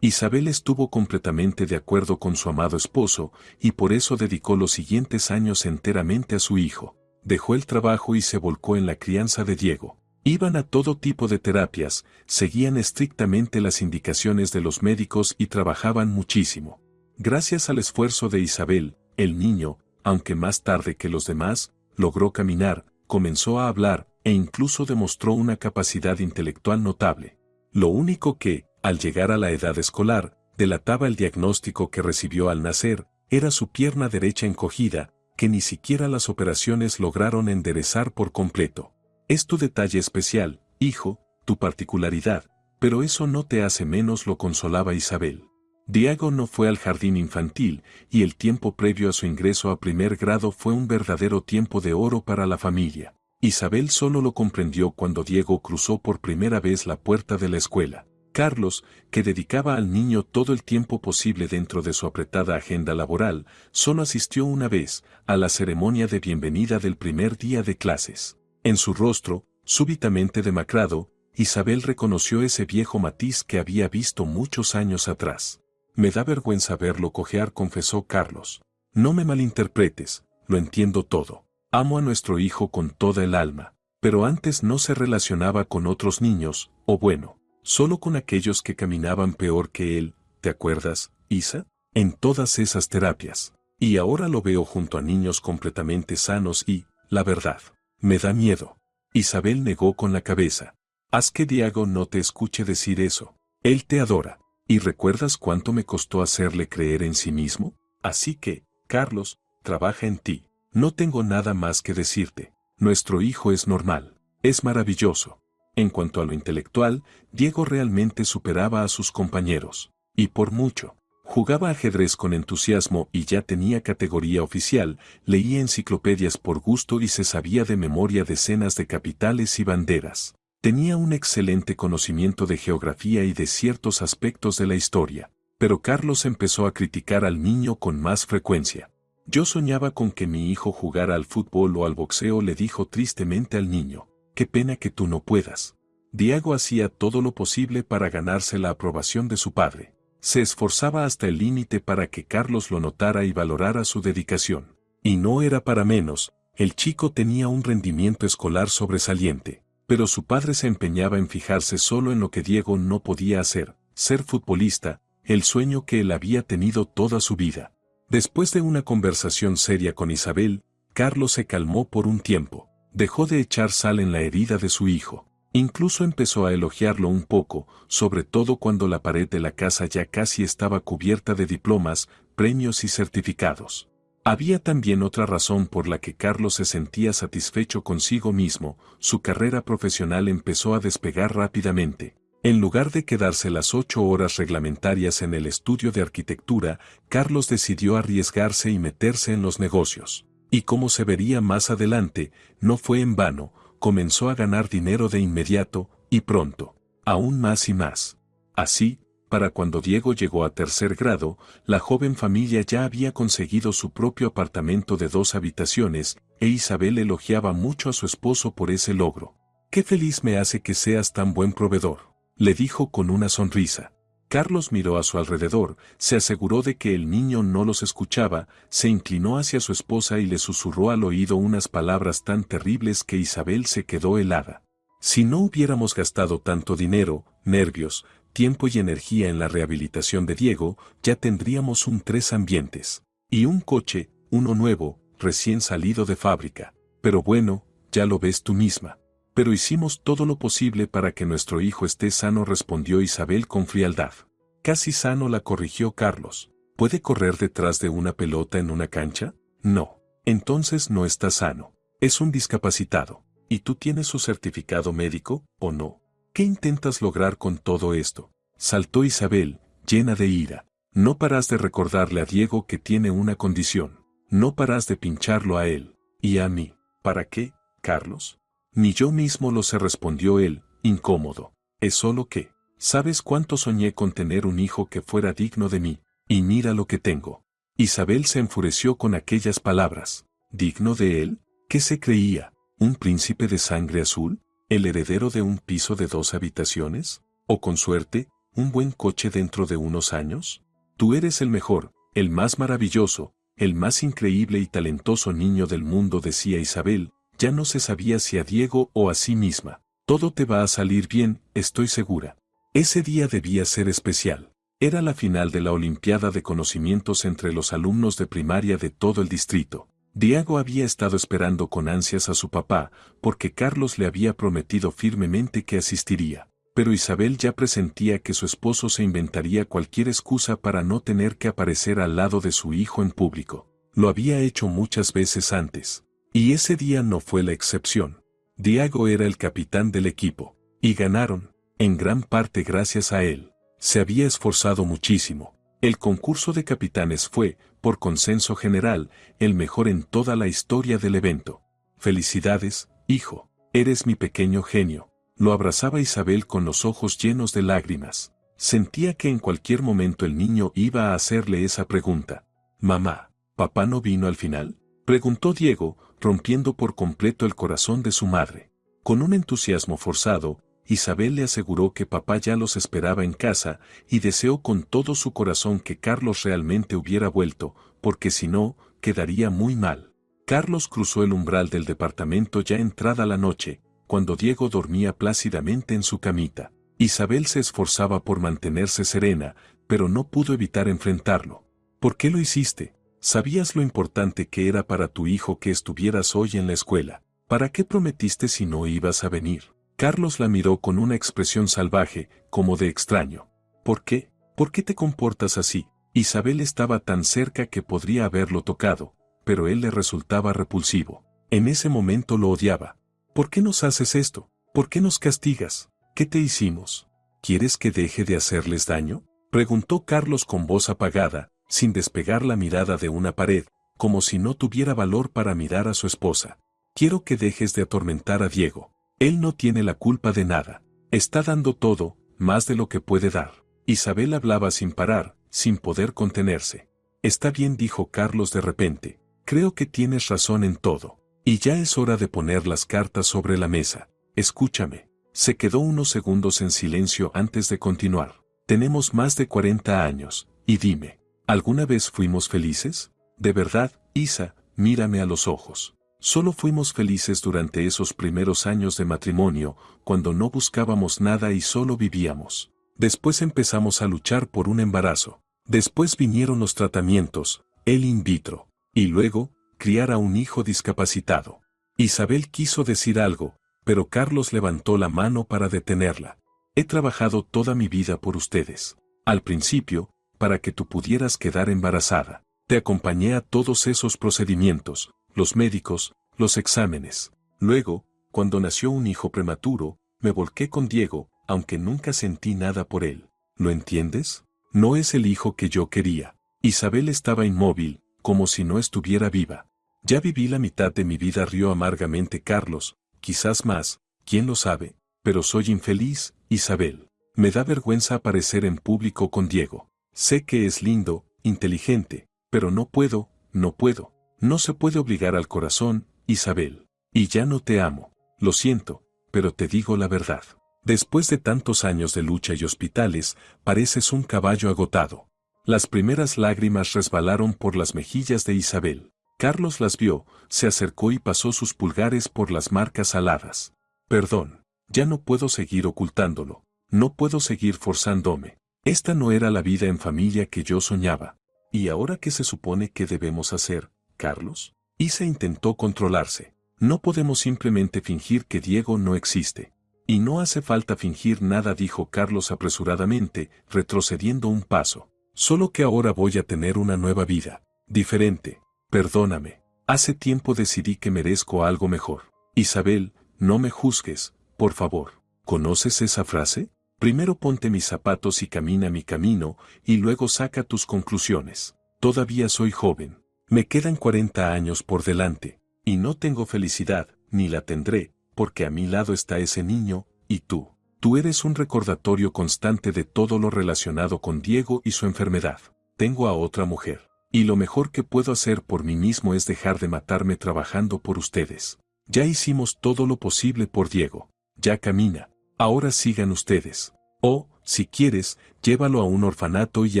B: Isabel estuvo completamente de acuerdo con su amado esposo, y por eso dedicó los siguientes años enteramente a su hijo. Dejó el trabajo y se volcó en la crianza de Diego. Iban a todo tipo de terapias, seguían estrictamente las indicaciones de los médicos y trabajaban muchísimo. Gracias al esfuerzo de Isabel, el niño, aunque más tarde que los demás, logró caminar, comenzó a hablar, e incluso demostró una capacidad intelectual notable. Lo único que, al llegar a la edad escolar, delataba el diagnóstico que recibió al nacer, era su pierna derecha encogida, que ni siquiera las operaciones lograron enderezar por completo. Es tu detalle especial, hijo, tu particularidad, pero eso no te hace menos, lo consolaba Isabel. Diego no fue al jardín infantil, y el tiempo previo a su ingreso a primer grado fue un verdadero tiempo de oro para la familia. Isabel solo lo comprendió cuando Diego cruzó por primera vez la puerta de la escuela. Carlos, que dedicaba al niño todo el tiempo posible dentro de su apretada agenda laboral, solo asistió una vez, a la ceremonia de bienvenida del primer día de clases. En su rostro, súbitamente demacrado, Isabel reconoció ese viejo matiz que había visto muchos años atrás. Me da vergüenza verlo cojear, confesó Carlos. No me malinterpretes, lo entiendo todo. Amo a nuestro hijo con toda el alma, pero antes no se relacionaba con otros niños, o bueno, solo con aquellos que caminaban peor que él, ¿te acuerdas, Isa? En todas esas terapias. Y ahora lo veo junto a niños completamente sanos y, la verdad, me da miedo. Isabel negó con la cabeza. Haz que Diego no te escuche decir eso. Él te adora. ¿Y recuerdas cuánto me costó hacerle creer en sí mismo? Así que, Carlos, trabaja en ti. No tengo nada más que decirte. Nuestro hijo es normal. Es maravilloso. En cuanto a lo intelectual, Diego realmente superaba a sus compañeros. Y por mucho. Jugaba ajedrez con entusiasmo y ya tenía categoría oficial, leía enciclopedias por gusto y se sabía de memoria decenas de capitales y banderas. Tenía un excelente conocimiento de geografía y de ciertos aspectos de la historia. Pero Carlos empezó a criticar al niño con más frecuencia. Yo soñaba con que mi hijo jugara al fútbol o al boxeo, le dijo tristemente al niño. Qué pena que tú no puedas. Diego hacía todo lo posible para ganarse la aprobación de su padre. Se esforzaba hasta el límite para que Carlos lo notara y valorara su dedicación. Y no era para menos, el chico tenía un rendimiento escolar sobresaliente. Pero su padre se empeñaba en fijarse solo en lo que Diego no podía hacer, ser futbolista, el sueño que él había tenido toda su vida. Después de una conversación seria con Isabel, Carlos se calmó por un tiempo, dejó de echar sal en la herida de su hijo. Incluso empezó a elogiarlo un poco, sobre todo cuando la pared de la casa ya casi estaba cubierta de diplomas, premios y certificados. Había también otra razón por la que Carlos se sentía satisfecho consigo mismo, su carrera profesional empezó a despegar rápidamente. En lugar de quedarse las 8 horas reglamentarias en el estudio de arquitectura, Carlos decidió arriesgarse y meterse en los negocios. Y como se vería más adelante, no fue en vano, comenzó a ganar dinero de inmediato, y pronto, aún más y más. Así, para cuando Diego llegó a tercer grado, la joven familia ya había conseguido su propio apartamento de 2 habitaciones, e Isabel elogiaba mucho a su esposo por ese logro. «Qué feliz me hace que seas tan buen proveedor», le dijo con una sonrisa. Carlos miró a su alrededor, se aseguró de que el niño no los escuchaba, se inclinó hacia su esposa y le susurró al oído unas palabras tan terribles que Isabel se quedó helada. «Si no hubiéramos gastado tanto dinero, nervios, tiempo y energía en la rehabilitación de Diego, ya tendríamos un 3 ambientes. Y un coche, uno nuevo, recién salido de fábrica. Pero bueno, ya lo ves tú misma». «Pero hicimos todo lo posible para que nuestro hijo esté sano», respondió Isabel con frialdad. «Casi sano», la corrigió Carlos. «¿Puede correr detrás de una pelota en una cancha? No. Entonces no está sano. Es un discapacitado. ¿Y tú tienes su certificado médico, o no? ¿Qué intentas lograr con todo esto?», saltó Isabel, llena de ira. «No paras de recordarle a Diego que tiene una condición. No paras de pincharlo a él. ¿Y a mí? ¿Para qué, Carlos?». «Ni yo mismo lo sé», respondió él, incómodo. «Es solo que, ¿sabes cuánto soñé con tener un hijo que fuera digno de mí? Y mira lo que tengo». Isabel se enfureció con aquellas palabras. ¿Digno de él? ¿Qué se creía? ¿Un príncipe de sangre azul? ¿El heredero de un piso de 2 habitaciones? ¿O con suerte, un buen coche dentro de unos años? Tú eres el mejor, el más maravilloso, el más increíble y talentoso niño del mundo, decía Isabel. Ya no se sabía si a Diego o a sí misma. «Todo te va a salir bien, estoy segura». Ese día debía ser especial. Era la final de la Olimpiada de Conocimientos entre los alumnos de primaria de todo el distrito. Diego había estado esperando con ansias a su papá, porque Carlos le había prometido firmemente que asistiría. Pero Isabel ya presentía que su esposo se inventaría cualquier excusa para no tener que aparecer al lado de su hijo en público. Lo había hecho muchas veces antes. Y ese día no fue la excepción. Diego era el capitán del equipo. Y ganaron, en gran parte gracias a él. Se había esforzado muchísimo. El concurso de capitanes fue, por consenso general, el mejor en toda la historia del evento. «Felicidades, hijo. Eres mi pequeño genio». Lo abrazaba Isabel con los ojos llenos de lágrimas. Sentía que en cualquier momento el niño iba a hacerle esa pregunta. «Mamá, ¿papá no vino al final?», preguntó Diego, rompiendo por completo el corazón de su madre. Con un entusiasmo forzado, Isabel le aseguró que papá ya los esperaba en casa y deseó con todo su corazón que Carlos realmente hubiera vuelto, porque si no, quedaría muy mal. Carlos cruzó el umbral del departamento ya entrada la noche, cuando Diego dormía plácidamente en su camita. Isabel se esforzaba por mantenerse serena, pero no pudo evitar enfrentarlo. «¿Por qué lo hiciste?», Sabías lo importante que era para tu hijo que estuvieras hoy en la escuela. ¿Para qué prometiste si no ibas a venir? Carlos la miró con una expresión salvaje, como de extraño. ¿Por qué? ¿Por qué te comportas así? Isabel estaba tan cerca que podría haberlo tocado, pero él le resultaba repulsivo. En ese momento lo odiaba. ¿Por qué nos haces esto? ¿Por qué nos castigas? ¿Qué te hicimos? ¿Quieres que deje de hacerles daño? Preguntó Carlos con voz apagada, sin despegar la mirada de una pared, como si no tuviera valor para mirar a su esposa. Quiero que dejes de atormentar a Diego. Él no tiene la culpa de nada. Está dando todo, más de lo que puede dar. Isabel hablaba sin parar, sin poder contenerse. Está bien, dijo Carlos de repente. Creo que tienes razón en todo. Y ya es hora de poner las cartas sobre la mesa. Escúchame. Se quedó unos segundos en silencio antes de continuar. Tenemos más de 40 años, y dime, ¿alguna vez fuimos felices? De verdad, Isa, mírame a los ojos. Solo fuimos felices durante esos primeros años de matrimonio, cuando no buscábamos nada y solo vivíamos. Después empezamos a luchar por un embarazo. Después vinieron los tratamientos, el in vitro. Y luego, criar a un hijo discapacitado. Isabel quiso decir algo, pero Carlos levantó la mano para detenerla. He trabajado toda mi vida por ustedes. Al principio, para que tú pudieras quedar embarazada. Te acompañé a todos esos procedimientos, los médicos, los exámenes. Luego, cuando nació un hijo prematuro, me volqué con Diego, aunque nunca sentí nada por él. ¿Lo entiendes? No es el hijo que yo quería. Isabel estaba inmóvil, como si no estuviera viva. Ya viví la mitad de mi vida, rió amargamente Carlos, quizás más, quién lo sabe, pero soy infeliz, Isabel. Me da vergüenza aparecer en público con Diego. Sé que es lindo, inteligente, pero no puedo. No se puede obligar al corazón, Isabel. Y ya no te amo. Lo siento, pero te digo la verdad. Después de tantos años de lucha y hospitales, pareces un caballo agotado. Las primeras lágrimas resbalaron por las mejillas de Isabel. Carlos las vio, se acercó y pasó sus pulgares por las marcas aladas. Perdón, ya no puedo seguir ocultándolo. No puedo seguir forzándome. Esta no era la vida en familia que yo soñaba. ¿Y ahora qué se supone que debemos hacer, Carlos? Isa intentó controlarse. No podemos simplemente fingir que Diego no existe. Y no hace falta fingir nada, dijo Carlos apresuradamente, retrocediendo un paso. Solo que ahora voy a tener una nueva vida, diferente. Perdóname. Hace tiempo decidí que merezco algo mejor. Isabel, no me juzgues, por favor. ¿Conoces esa frase? Primero ponte mis zapatos y camina mi camino, y luego saca tus conclusiones. Todavía soy joven. Me quedan 40 años por delante, y no tengo felicidad, ni la tendré, porque a mi lado está ese niño, y tú. Tú eres un recordatorio constante de todo lo relacionado con Diego y su enfermedad. Tengo a otra mujer, y lo mejor que puedo hacer por mí mismo es dejar de matarme trabajando por ustedes. Ya hicimos todo lo posible por Diego. Ya camina. Ahora sigan ustedes. O, si quieres, llévalo a un orfanato y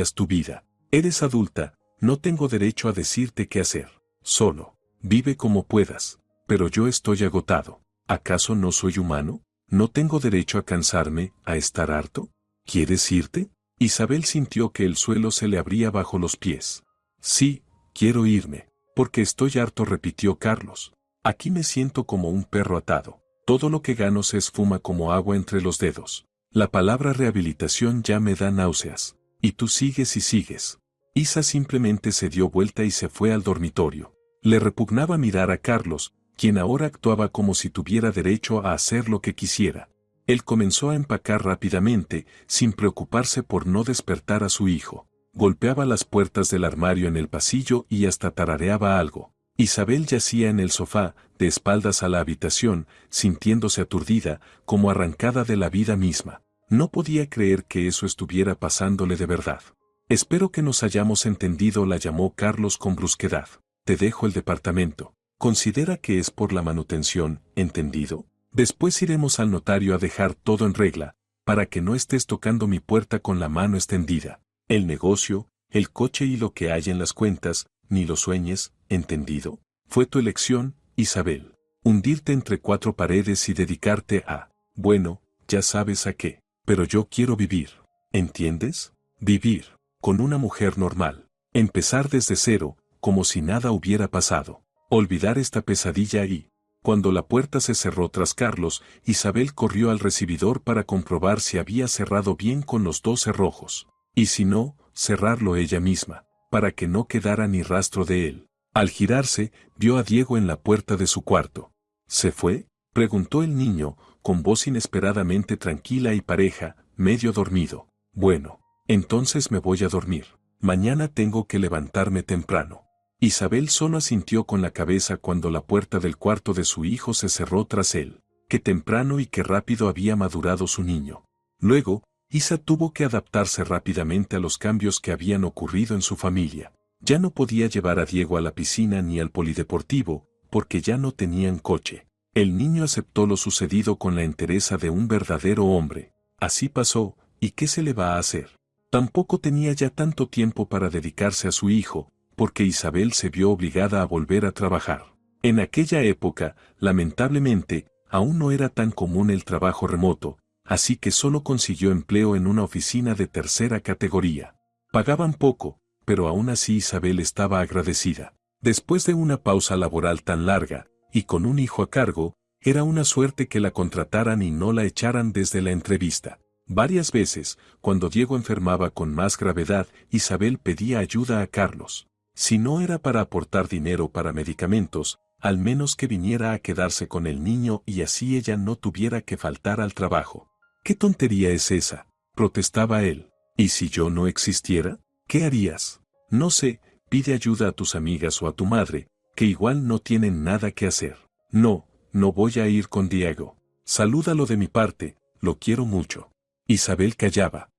B: haz tu vida. Eres adulta, no tengo derecho a decirte qué hacer. Solo, vive como puedas. Pero yo estoy agotado. ¿Acaso no soy humano? ¿No tengo derecho a cansarme, a estar harto? ¿Quieres irte? Isabel sintió que el suelo se le abría bajo los pies. Sí, quiero irme, porque estoy harto, repitió Carlos. Aquí me siento como un perro atado. Todo lo que gano se esfuma como agua entre los dedos. La palabra rehabilitación ya me da náuseas. Y tú sigues y sigues. Isa simplemente se dio vuelta y se fue al dormitorio. Le repugnaba mirar a Carlos, quien ahora actuaba como si tuviera derecho a hacer lo que quisiera. Él comenzó a empacar rápidamente, sin preocuparse por no despertar a su hijo. Golpeaba las puertas del armario en el pasillo y hasta tarareaba algo. Isabel yacía en el sofá, de espaldas a la habitación, sintiéndose aturdida, como arrancada de la vida misma. No podía creer que eso estuviera pasándole de verdad. Espero que nos hayamos entendido, la llamó Carlos con brusquedad. Te dejo el departamento. Considera que es por la manutención, ¿entendido? Después iremos al notario a dejar todo en regla, para que no estés tocando mi puerta con la mano extendida. El negocio, el coche y lo que hay en las cuentas, ni lo sueñes, ¿entendido? Fue tu elección, Isabel. Hundirte entre 4 paredes y dedicarte a, bueno, ya sabes a qué. Pero yo quiero vivir. ¿Entiendes? Vivir. Con una mujer normal. Empezar desde cero, como si nada hubiera pasado. Olvidar esta pesadilla y, cuando la puerta se cerró tras Carlos, Isabel corrió al recibidor para comprobar si había cerrado bien con los 2 cerrojos. Y si no, cerrarlo ella misma, para que no quedara ni rastro de él. Al girarse, vio a Diego en la puerta de su cuarto. ¿Se fue?, preguntó el niño, con voz inesperadamente tranquila y pareja, medio dormido. Bueno, entonces me voy a dormir. Mañana tengo que levantarme temprano. Isabel solo asintió con la cabeza cuando la puerta del cuarto de su hijo se cerró tras él. Qué temprano y qué rápido había madurado su niño. Luego, Isa tuvo que adaptarse rápidamente a los cambios que habían ocurrido en su familia. Ya no podía llevar a Diego a la piscina ni al polideportivo, porque ya no tenían coche. El niño aceptó lo sucedido con la entereza de un verdadero hombre. Así pasó, ¿y qué se le va a hacer? Tampoco tenía ya tanto tiempo para dedicarse a su hijo, porque Isabel se vio obligada a volver a trabajar. En aquella época, lamentablemente, aún no era tan común el trabajo remoto, así que solo consiguió empleo en una oficina de tercera categoría. Pagaban poco, pero aún así Isabel estaba agradecida. Después de una pausa laboral tan larga, y con un hijo a cargo, era una suerte que la contrataran y no la echaran desde la entrevista. Varias veces, cuando Diego enfermaba con más gravedad, Isabel pedía ayuda a Carlos. Si no era para aportar dinero para medicamentos, al menos que viniera a quedarse con el niño y así ella no tuviera que faltar al trabajo. ¿Qué tontería es esa?, protestaba él. ¿Y si yo no existiera? ¿Qué harías? No sé, pide ayuda a tus amigas o a tu madre, que igual no tienen nada que hacer. No, no voy a ir con Diego. Salúdalo de mi parte, lo quiero mucho. Isabel callaba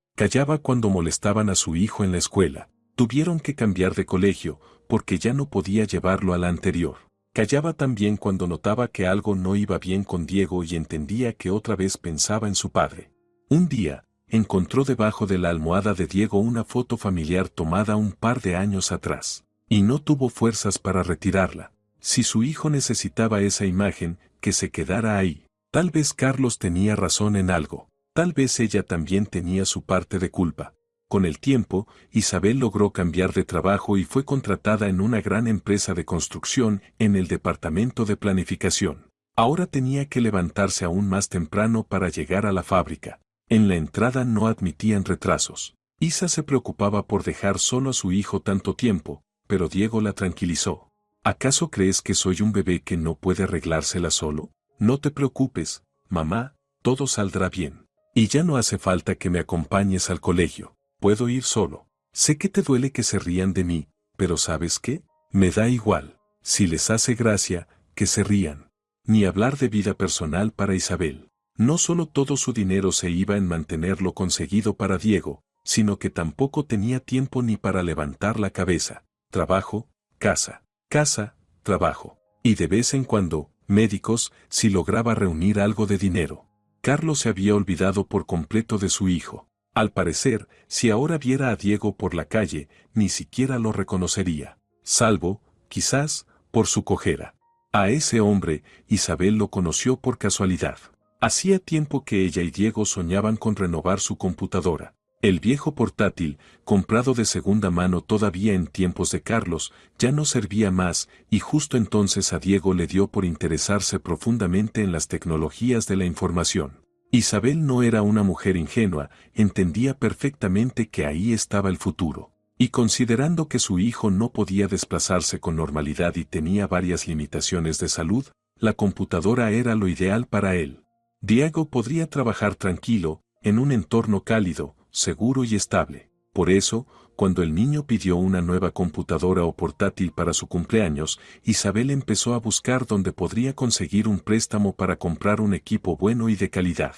B: cuando molestaban a su hijo en la escuela. Tuvieron que cambiar de colegio, porque ya no podía llevarlo a la anterior. Callaba también cuando notaba que algo no iba bien con Diego y entendía que otra vez pensaba en su padre. Un día, encontró debajo de la almohada de Diego una foto familiar tomada un par de años atrás, y no tuvo fuerzas para retirarla. Si su hijo necesitaba esa imagen, que se quedara ahí. Tal vez Carlos tenía razón en algo, tal vez ella también tenía su parte de culpa. Con el tiempo, Isabel logró cambiar de trabajo y fue contratada en una gran empresa de construcción en el departamento de planificación. Ahora tenía que levantarse aún más temprano para llegar a la fábrica. En la entrada no admitían retrasos. Isa se preocupaba por dejar solo a su hijo tanto tiempo, pero Diego la tranquilizó. ¿Acaso crees que soy un bebé que no puede arreglársela solo? No te preocupes, mamá, todo saldrá bien. Y ya no hace falta que me acompañes al colegio. Puedo ir solo. Sé que te duele que se rían de mí, pero ¿sabes qué? Me da igual. Si les hace gracia, que se rían. Ni hablar de vida personal para Isabel. No solo todo su dinero se iba en mantenerlo conseguido para Diego, sino que tampoco tenía tiempo ni para levantar la cabeza. Trabajo, casa, trabajo. Y de vez en cuando, médicos, si lograba reunir algo de dinero. Carlos se había olvidado por completo de su hijo. Al parecer, si ahora viera a Diego por la calle, ni siquiera lo reconocería. Salvo, quizás, por su cojera. A ese hombre, Isabel lo conoció por casualidad. Hacía tiempo que ella y Diego soñaban con renovar su computadora. El viejo portátil, comprado de segunda mano todavía en tiempos de Carlos, ya no servía más, y justo entonces a Diego le dio por interesarse profundamente en las tecnologías de la información. Isabel no era una mujer ingenua, entendía perfectamente que ahí estaba el futuro. Y considerando que su hijo no podía desplazarse con normalidad y tenía varias limitaciones de salud, la computadora era lo ideal para él. Diego podría trabajar tranquilo, en un entorno cálido, seguro y estable. Por eso, cuando el niño pidió una nueva computadora o portátil para su cumpleaños, Isabel empezó a buscar dónde podría conseguir un préstamo para comprar un equipo bueno y de calidad.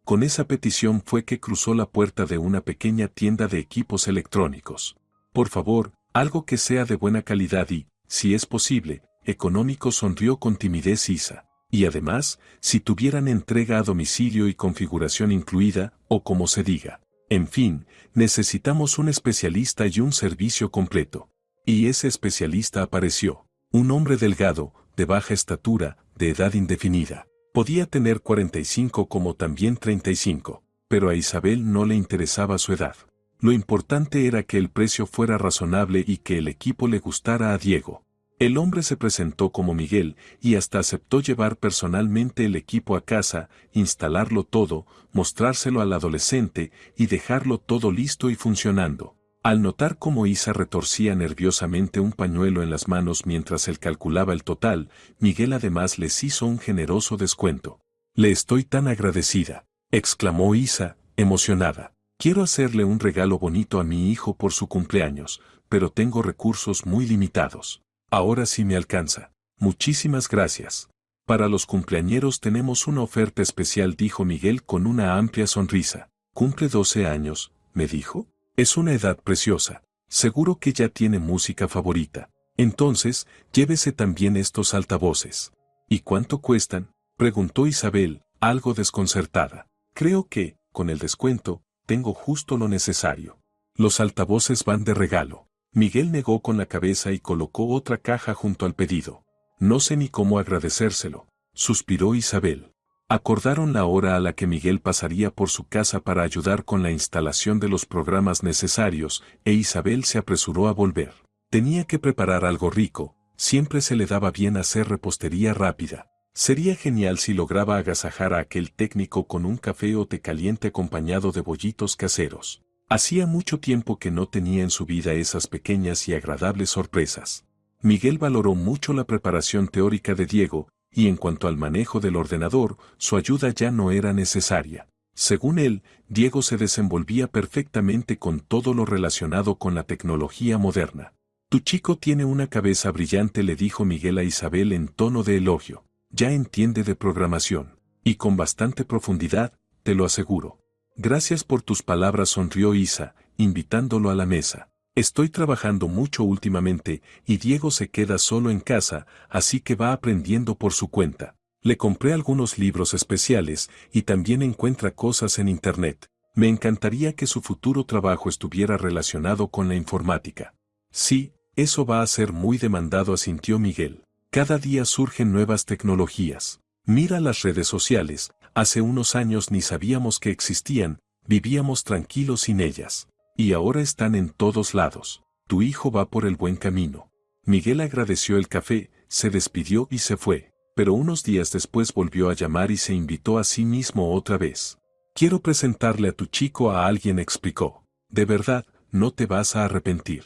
B: Con esa petición fue que cruzó la puerta de una pequeña tienda de equipos electrónicos. Por favor, algo que sea de buena calidad y, si es posible, económico, sonrió con timidez Isa. Y además, si tuvieran entrega a domicilio y configuración incluida, o como se diga. En fin, necesitamos un especialista y un servicio completo. Y ese especialista apareció. Un hombre delgado, de baja estatura, de edad indefinida. Podía tener 45 como también 35, pero a Isabel no le interesaba su edad. Lo importante era que el precio fuera razonable y que el equipo le gustara a Diego. El hombre se presentó como Miguel y hasta aceptó llevar personalmente el equipo a casa, instalarlo todo, mostrárselo al adolescente y dejarlo todo listo y funcionando. Al notar cómo Isa retorcía nerviosamente un pañuelo en las manos mientras él calculaba el total, Miguel además les hizo un generoso descuento. «Le estoy tan agradecida», exclamó Isa, emocionada. «Quiero hacerle un regalo bonito a mi hijo por su cumpleaños, pero tengo recursos muy limitados. Ahora sí me alcanza. Muchísimas gracias. Para los cumpleañeros tenemos una oferta especial», dijo Miguel con una amplia sonrisa. «Cumple 12 años», me dijo. «Es una edad preciosa. Seguro que ya tiene música favorita. Entonces, llévese también estos altavoces». «¿Y cuánto cuestan?», preguntó Isabel, algo desconcertada. «Creo que, con el descuento, tengo justo lo necesario. Los altavoces van de regalo». Miguel negó con la cabeza y colocó otra caja junto al pedido. «No sé ni cómo agradecérselo», suspiró Isabel. Acordaron la hora a la que Miguel pasaría por su casa para ayudar con la instalación de los programas necesarios, e Isabel se apresuró a volver. Tenía que preparar algo rico, siempre se le daba bien hacer repostería rápida. Sería genial si lograba agasajar a aquel técnico con un café o té caliente acompañado de bollitos caseros. Hacía mucho tiempo que no tenía en su vida esas pequeñas y agradables sorpresas. Miguel valoró mucho la preparación teórica de Diego, y en cuanto al manejo del ordenador, su ayuda ya no era necesaria. Según él, Diego se desenvolvía perfectamente con todo lo relacionado con la tecnología moderna. «Tu chico tiene una cabeza brillante», le dijo Miguel a Isabel en tono de elogio. «Ya entiende de programación. Y con bastante profundidad, te lo aseguro». «Gracias por tus palabras», sonrió Isa, invitándolo a la mesa. «Estoy trabajando mucho últimamente y Diego se queda solo en casa, así que va aprendiendo por su cuenta. Le compré algunos libros especiales y también encuentra cosas en Internet. Me encantaría que su futuro trabajo estuviera relacionado con la informática». «Sí, eso va a ser muy demandado», asintió Miguel. «Cada día surgen nuevas tecnologías. Mira las redes sociales. Hace unos años ni sabíamos que existían, vivíamos tranquilos sin ellas. Y ahora están en todos lados. Tu hijo va por el buen camino». Miguel agradeció el café, se despidió y se fue, pero unos días después volvió a llamar y se invitó a sí mismo otra vez. «Quiero presentarle a tu chico a alguien», explicó. «De verdad, no te vas a arrepentir».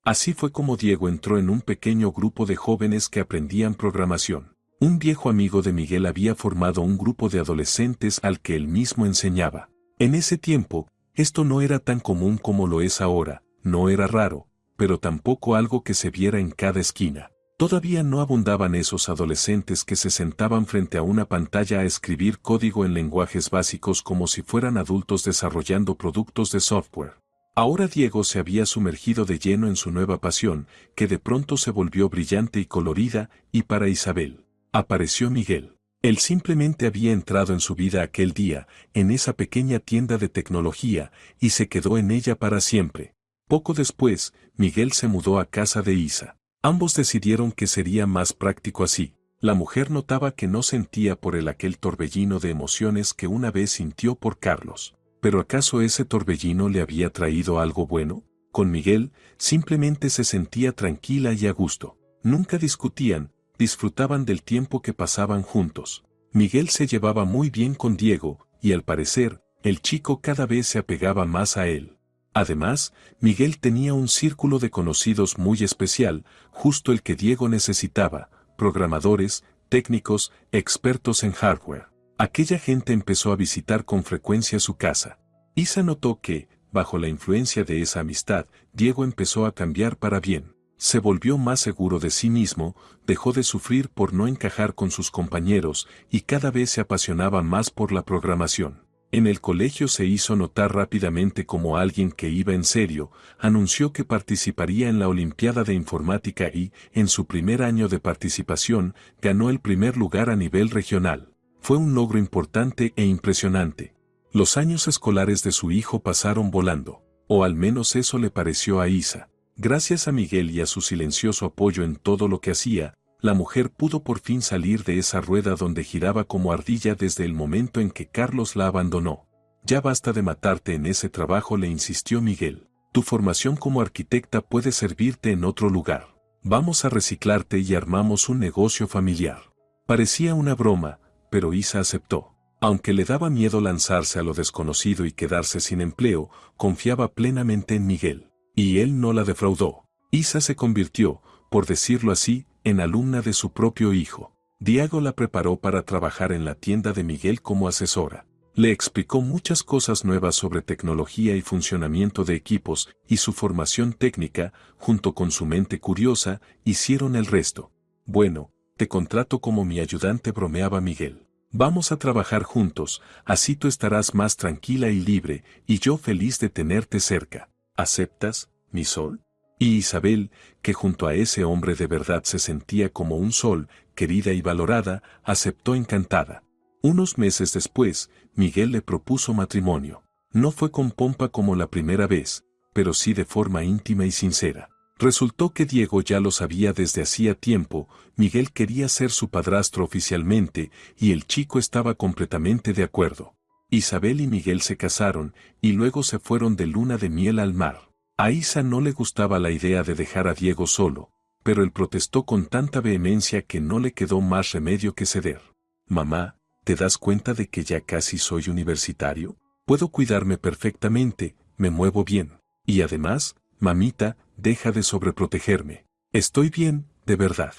B: Así fue como Diego entró en un pequeño grupo de jóvenes que aprendían programación. Un viejo amigo de Miguel había formado un grupo de adolescentes al que él mismo enseñaba. En ese tiempo, esto no era tan común como lo es ahora, no era raro, pero tampoco algo que se viera en cada esquina. Todavía no abundaban esos adolescentes que se sentaban frente a una pantalla a escribir código en lenguajes básicos como si fueran adultos desarrollando productos de software. Ahora Diego se había sumergido de lleno en su nueva pasión, que de pronto se volvió brillante y colorida, y para Isabel apareció Miguel. Él simplemente había entrado en su vida aquel día, en esa pequeña tienda de tecnología, y se quedó en ella para siempre. Poco después, Miguel se mudó a casa de Isa. Ambos decidieron que sería más práctico así. La mujer notaba que no sentía por él aquel torbellino de emociones que una vez sintió por Carlos. ¿Pero acaso ese torbellino le había traído algo bueno? Con Miguel, simplemente se sentía tranquila y a gusto. Nunca discutían, disfrutaban del tiempo que pasaban juntos. Miguel se llevaba muy bien con Diego, y al parecer, el chico cada vez se apegaba más a él. Además, Miguel tenía un círculo de conocidos muy especial, justo el que Diego necesitaba: programadores, técnicos, expertos en hardware. Aquella gente empezó a visitar con frecuencia su casa. Isa notó que, bajo la influencia de esa amistad, Diego empezó a cambiar para bien. Se volvió más seguro de sí mismo, dejó de sufrir por no encajar con sus compañeros y cada vez se apasionaba más por la programación. En el colegio se hizo notar rápidamente como alguien que iba en serio, anunció que participaría en la Olimpiada de Informática y, en su primer año de participación, ganó el primer lugar a nivel regional. Fue un logro importante e impresionante. Los años escolares de su hijo pasaron volando, o al menos eso le pareció a Isa. Gracias a Miguel y a su silencioso apoyo en todo lo que hacía, la mujer pudo por fin salir de esa rueda donde giraba como ardilla desde el momento en que Carlos la abandonó. Ya basta de matarte en ese trabajo, le insistió Miguel. Tu formación como arquitecta puede servirte en otro lugar. Vamos a reciclarte y armamos un negocio familiar. Parecía una broma, pero Isa aceptó. Aunque le daba miedo lanzarse a lo desconocido y quedarse sin empleo, confiaba plenamente en Miguel. Y él no la defraudó. Isa se convirtió, por decirlo así, en alumna de su propio hijo. Diego la preparó para trabajar en la tienda de Miguel como asesora. Le explicó muchas cosas nuevas sobre tecnología y funcionamiento de equipos, y su formación técnica, junto con su mente curiosa, hicieron el resto. Bueno, te contrato como mi ayudante, bromeaba Miguel. Vamos a trabajar juntos, así tú estarás más tranquila y libre, y yo feliz de tenerte cerca. ¿Aceptas, mi sol? Y Isabel, que junto a ese hombre de verdad se sentía como un sol, querida y valorada, aceptó encantada. Unos meses después, Miguel le propuso matrimonio. No fue con pompa como la primera vez, pero sí de forma íntima y sincera. Resultó que Diego ya lo sabía desde hacía tiempo. Miguel quería ser su padrastro oficialmente, y el chico estaba completamente de acuerdo. Isabel y Miguel se casaron, y luego se fueron de luna de miel al mar. A Isa no le gustaba la idea de dejar a Diego solo, pero él protestó con tanta vehemencia que no le quedó más remedio que ceder. Mamá, ¿te das cuenta de que ya casi soy universitario? Puedo cuidarme perfectamente, me muevo bien. Y además, mamita, deja de sobreprotegerme. Estoy bien, de verdad.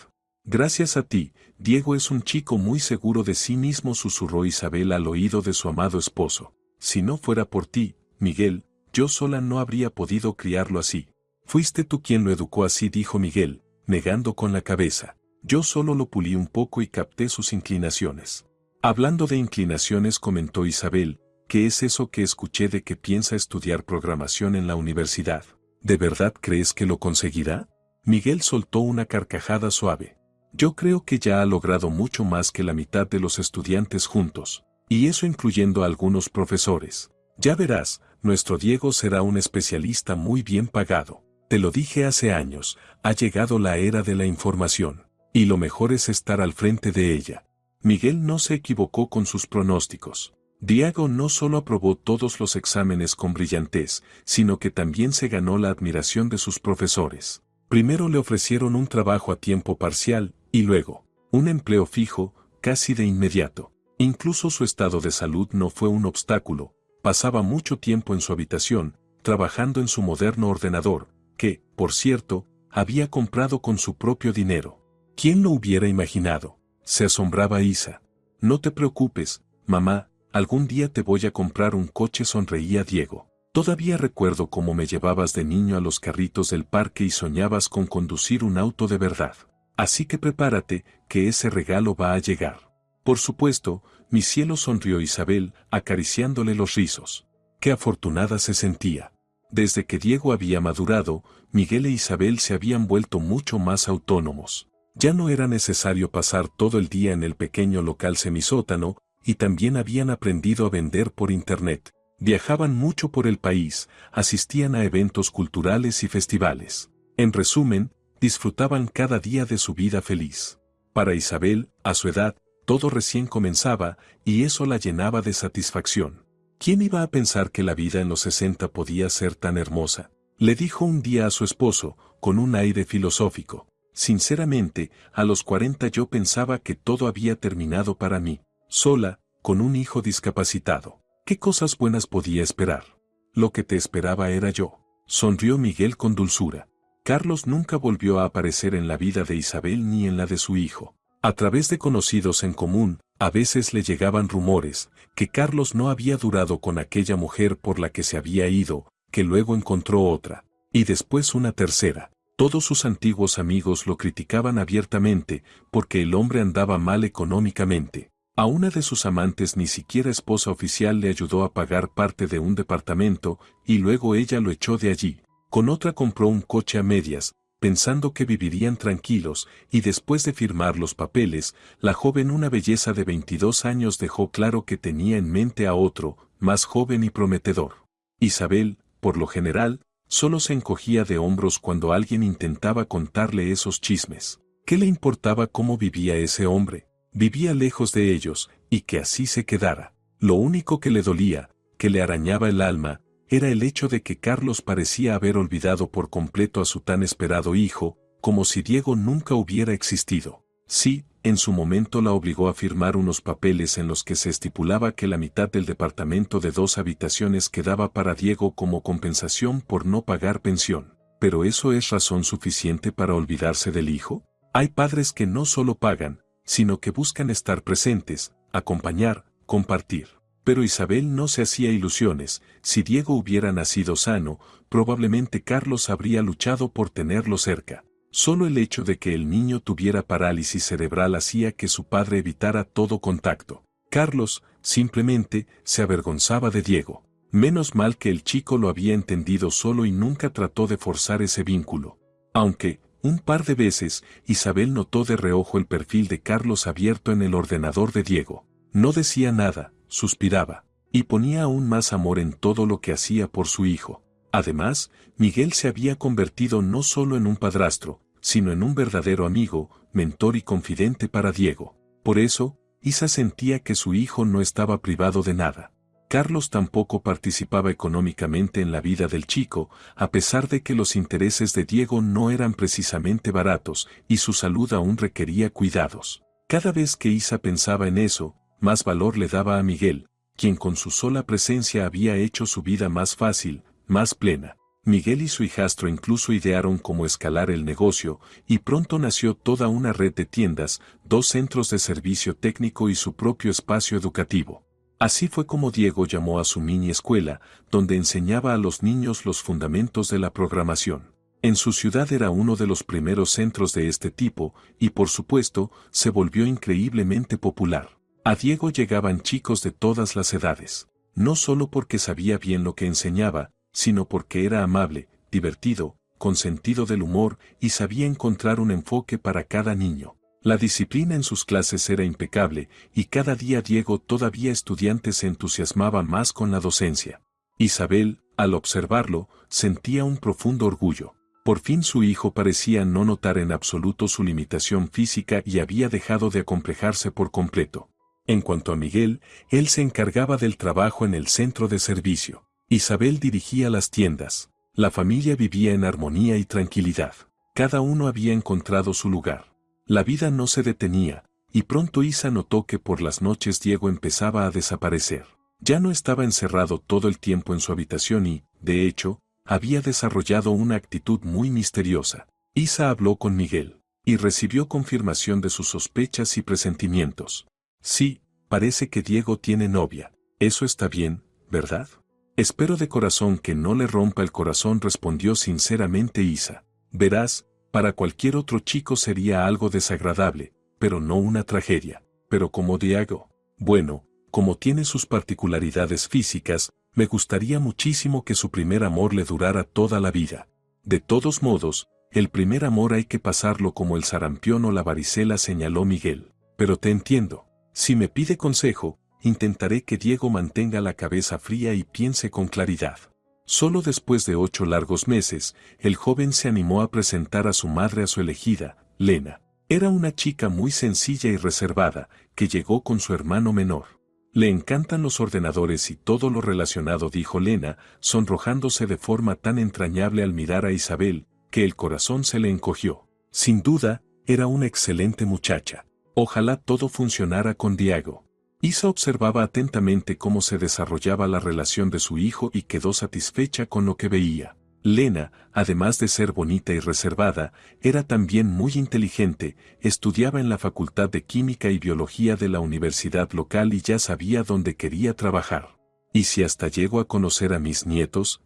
B: Gracias a ti, Diego es un chico muy seguro de sí mismo, susurró Isabel al oído de su amado esposo. Si no fuera por ti, Miguel, yo sola no habría podido criarlo así. Fuiste tú quien lo educó así, dijo Miguel, negando con la cabeza. Yo solo lo pulí un poco y capté sus inclinaciones. Hablando de inclinaciones, comentó Isabel, ¿qué es eso que escuché de que piensa estudiar programación en la universidad? ¿De verdad crees que lo conseguirá? Miguel soltó una carcajada suave. Yo creo que ya ha logrado mucho más que la mitad de los estudiantes juntos, y eso incluyendo a algunos profesores. Ya verás, nuestro Diego será un especialista muy bien pagado. Te lo dije hace años, ha llegado la era de la información, y lo mejor es estar al frente de ella. Miguel no se equivocó con sus pronósticos. Diego no solo aprobó todos los exámenes con brillantez, sino que también se ganó la admiración de sus profesores. Primero le ofrecieron un trabajo a tiempo parcial, y luego, un empleo fijo, casi de inmediato. Incluso su estado de salud no fue un obstáculo. Pasaba mucho tiempo en su habitación, trabajando en su moderno ordenador, que, por cierto, había comprado con su propio dinero. ¿Quién lo hubiera imaginado? Se asombraba Isa. No te preocupes, mamá, algún día te voy a comprar un coche, sonreía Diego. Todavía recuerdo cómo me llevabas de niño a los carritos del parque y soñabas con conducir un auto de verdad. Así que prepárate, que ese regalo va a llegar. Por supuesto, mi cielo, sonrió Isabel, acariciándole los rizos. Qué afortunada se sentía. Desde que Diego había madurado, Miguel e Isabel se habían vuelto mucho más autónomos. Ya no era necesario pasar todo el día en el pequeño local semisótano, y también habían aprendido a vender por internet. Viajaban mucho por el país, asistían a eventos culturales y festivales. En resumen, disfrutaban cada día de su vida feliz. Para Isabel, a su edad, todo recién comenzaba, y eso la llenaba de satisfacción. ¿Quién iba a pensar que la vida en los 60 podía ser tan hermosa? Le dijo un día a su esposo, con un aire filosófico. Sinceramente, a los 40 yo pensaba que todo había terminado para mí, sola, con un hijo discapacitado. ¿Qué cosas buenas podía esperar? Lo que te esperaba era yo. Sonrió Miguel con dulzura. Carlos nunca volvió a aparecer en la vida de Isabel ni en la de su hijo. A través de conocidos en común, a veces le llegaban rumores, que Carlos no había durado con aquella mujer por la que se había ido, que luego encontró otra, y después una tercera. Todos sus antiguos amigos lo criticaban abiertamente, porque el hombre andaba mal económicamente. A una de sus amantes, ni siquiera esposa oficial, le ayudó a pagar parte de un departamento, y luego ella lo echó de allí. Con otra compró un coche a medias, pensando que vivirían tranquilos, y después de firmar los papeles, la joven, una belleza de 22 años, dejó claro que tenía en mente a otro, más joven y prometedor. Isabel, por lo general, solo se encogía de hombros cuando alguien intentaba contarle esos chismes. ¿Qué le importaba cómo vivía ese hombre? Vivía lejos de ellos, y que así se quedara. Lo único que le dolía, que le arañaba el alma, era el hecho de que Carlos parecía haber olvidado por completo a su tan esperado hijo, como si Diego nunca hubiera existido. Sí, en su momento la obligó a firmar unos papeles en los que se estipulaba que la mitad del departamento de 2 habitaciones quedaba para Diego como compensación por no pagar pensión. ¿Pero eso es razón suficiente para olvidarse del hijo? Hay padres que no solo pagan, sino que buscan estar presentes, acompañar, compartir. Pero Isabel no se hacía ilusiones. Si Diego hubiera nacido sano, probablemente Carlos habría luchado por tenerlo cerca. Solo el hecho de que el niño tuviera parálisis cerebral hacía que su padre evitara todo contacto. Carlos, simplemente, se avergonzaba de Diego. Menos mal que el chico lo había entendido solo y nunca trató de forzar ese vínculo. Aunque, un par de veces, Isabel notó de reojo el perfil de Carlos abierto en el ordenador de Diego. No decía nada, suspiraba, y ponía aún más amor en todo lo que hacía por su hijo. Además, Miguel se había convertido no solo en un padrastro, sino en un verdadero amigo, mentor y confidente para Diego. Por eso, Isa sentía que su hijo no estaba privado de nada. Carlos tampoco participaba económicamente en la vida del chico, a pesar de que los intereses de Diego no eran precisamente baratos y su salud aún requería cuidados. Cada vez que Isa pensaba en eso, más valor le daba a Miguel, quien con su sola presencia había hecho su vida más fácil, más plena. Miguel y su hijastro incluso idearon cómo escalar el negocio, y pronto nació toda una red de tiendas, 2 centros de servicio técnico y su propio espacio educativo. Así fue como Diego llamó a su mini escuela, donde enseñaba a los niños los fundamentos de la programación. En su ciudad era uno de los primeros centros de este tipo, y por supuesto, se volvió increíblemente popular. A Diego llegaban chicos de todas las edades, no solo porque sabía bien lo que enseñaba, sino porque era amable, divertido, con sentido del humor y sabía encontrar un enfoque para cada niño. La disciplina en sus clases era impecable y cada día Diego, todavía estudiante, se entusiasmaba más con la docencia. Isabel, al observarlo, sentía un profundo orgullo. Por fin su hijo parecía no notar en absoluto su limitación física y había dejado de acomplejarse por completo. En cuanto a Miguel, él se encargaba del trabajo en el centro de servicio. Isabel dirigía las tiendas. La familia vivía en armonía y tranquilidad. Cada uno había encontrado su lugar. La vida no se detenía, y pronto Isa notó que por las noches Diego empezaba a desaparecer. Ya no estaba encerrado todo el tiempo en su habitación y, de hecho, había desarrollado una actitud muy misteriosa. Isa habló con Miguel, y recibió confirmación de sus sospechas y presentimientos. Sí, parece que Diego tiene novia. Eso está bien, ¿verdad? Espero de corazón que no le rompa el corazón, respondió sinceramente Isa. Verás, para cualquier otro chico sería algo desagradable, pero no una tragedia. Pero como Diego, bueno, como tiene sus particularidades físicas, me gustaría muchísimo que su primer amor le durara toda la vida. De todos modos, el primer amor hay que pasarlo como el sarampión o la varicela, señaló Miguel. Pero te entiendo. Si me pide consejo, intentaré que Diego mantenga la cabeza fría y piense con claridad. Solo después de 8 largos meses, el joven se animó a presentar a su madre a su elegida, Lena. Era una chica muy sencilla y reservada, que llegó con su hermano menor. Le encantan los ordenadores y todo lo relacionado, dijo Lena, sonrojándose de forma tan entrañable al mirar a Isabel, que el corazón se le encogió. Sin duda, era una excelente muchacha. Ojalá todo funcionara con Diego. Isa observaba atentamente cómo se desarrollaba la relación de su hijo y quedó satisfecha con lo que veía. Lena, además de ser bonita y reservada, era también muy inteligente, estudiaba en la Facultad de Química y Biología de la universidad local y ya sabía dónde quería trabajar. ¿Y si hasta llego a conocer a mis nietos,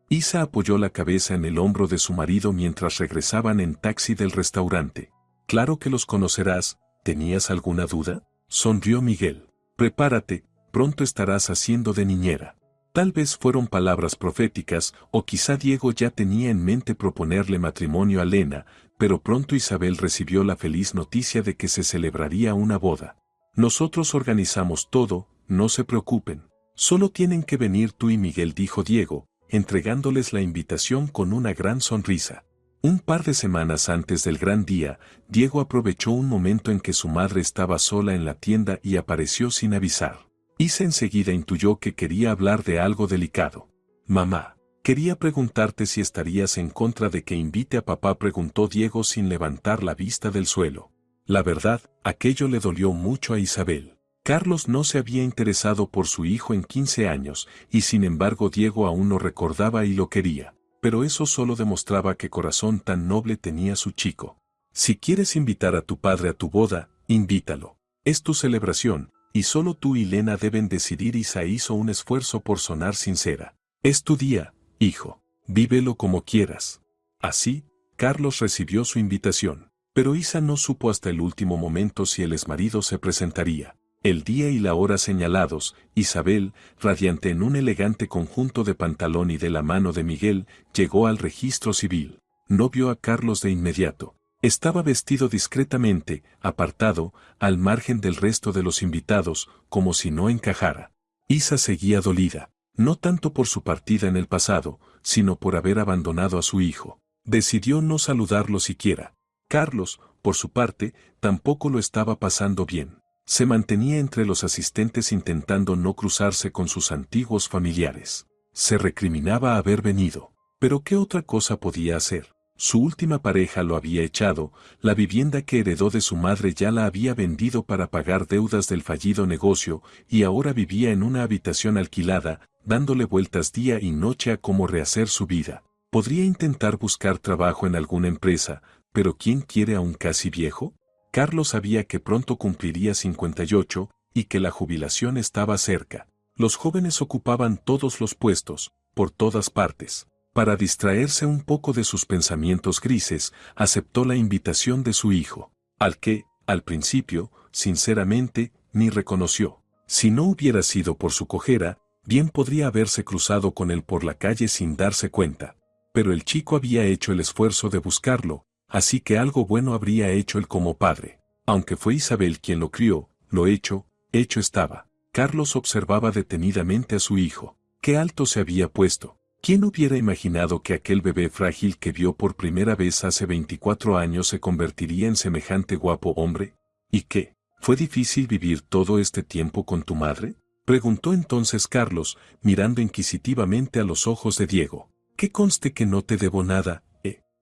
B: Isa apoyó la cabeza en el hombro de su marido mientras regresaban en taxi del restaurante. Claro que los conocerás, ¿tenías alguna duda? Sonrió Miguel. Prepárate, pronto estarás haciendo de niñera. Tal vez fueron palabras proféticas, o quizá Diego ya tenía en mente proponerle matrimonio a Lena, pero pronto Isabel recibió la feliz noticia de que se celebraría una boda. Nosotros organizamos todo, no se preocupen. Solo tienen que venir tú y Miguel, dijo Diego, entregándoles la invitación con una gran sonrisa. Un par de semanas antes del gran día, Diego aprovechó un momento en que su madre estaba sola en la tienda y apareció sin avisar. Isa enseguida intuyó que quería hablar de algo delicado. Mamá, quería preguntarte si estarías en contra de que invite a papá, preguntó Diego sin levantar la vista del suelo. La verdad, aquello le dolió mucho a Isabel. Carlos no se había interesado por su hijo en 15 años, y sin embargo Diego aún lo recordaba y lo quería. Pero eso solo demostraba qué corazón tan noble tenía su chico. Si quieres invitar a tu padre a tu boda, invítalo. Es tu celebración, y solo tú y Lena deben decidir. Isa hizo un esfuerzo por sonar sincera. Es tu día, hijo. Vívelo como quieras. Así, Carlos recibió su invitación. Pero Isa no supo hasta el último momento si el exmarido se presentaría. El día y la hora señalados, Isabel, radiante en un elegante conjunto de pantalón y de la mano de Miguel, llegó al registro civil. No vio a Carlos de inmediato. Estaba vestido discretamente, apartado, al margen del resto de los invitados, como si no encajara. Isa seguía dolida, no tanto por su partida en el pasado, sino por haber abandonado a su hijo. Decidió no saludarlo siquiera. Carlos, por su parte, tampoco lo estaba pasando bien. Se mantenía entre los asistentes intentando no cruzarse con sus antiguos familiares. Se recriminaba haber venido. Pero ¿qué otra cosa podía hacer? Su última pareja lo había echado, la vivienda que heredó de su madre ya la había vendido para pagar deudas del fallido negocio, y ahora vivía en una habitación alquilada, dándole vueltas día y noche a cómo rehacer su vida. Podría intentar buscar trabajo en alguna empresa, pero ¿quién quiere a un casi viejo? Carlos sabía que pronto cumpliría 58 y que la jubilación estaba cerca. Los jóvenes ocupaban todos los puestos, por todas partes. Para distraerse un poco de sus pensamientos grises, aceptó la invitación de su hijo, al que, al principio, sinceramente, ni reconoció. Si no hubiera sido por su cojera, bien podría haberse cruzado con él por la calle sin darse cuenta. Pero el chico había hecho el esfuerzo de buscarlo, así que algo bueno habría hecho él como padre. Aunque fue Isabel quien lo crió, lo hecho estaba. Carlos observaba detenidamente a su hijo. Qué alto se había puesto. ¿Quién hubiera imaginado que aquel bebé frágil que vio por primera vez hace 24 años se convertiría en semejante guapo hombre? ¿Y qué? ¿Fue difícil vivir todo este tiempo con tu madre?, preguntó entonces Carlos, mirando inquisitivamente a los ojos de Diego. Que conste que no te debo nada,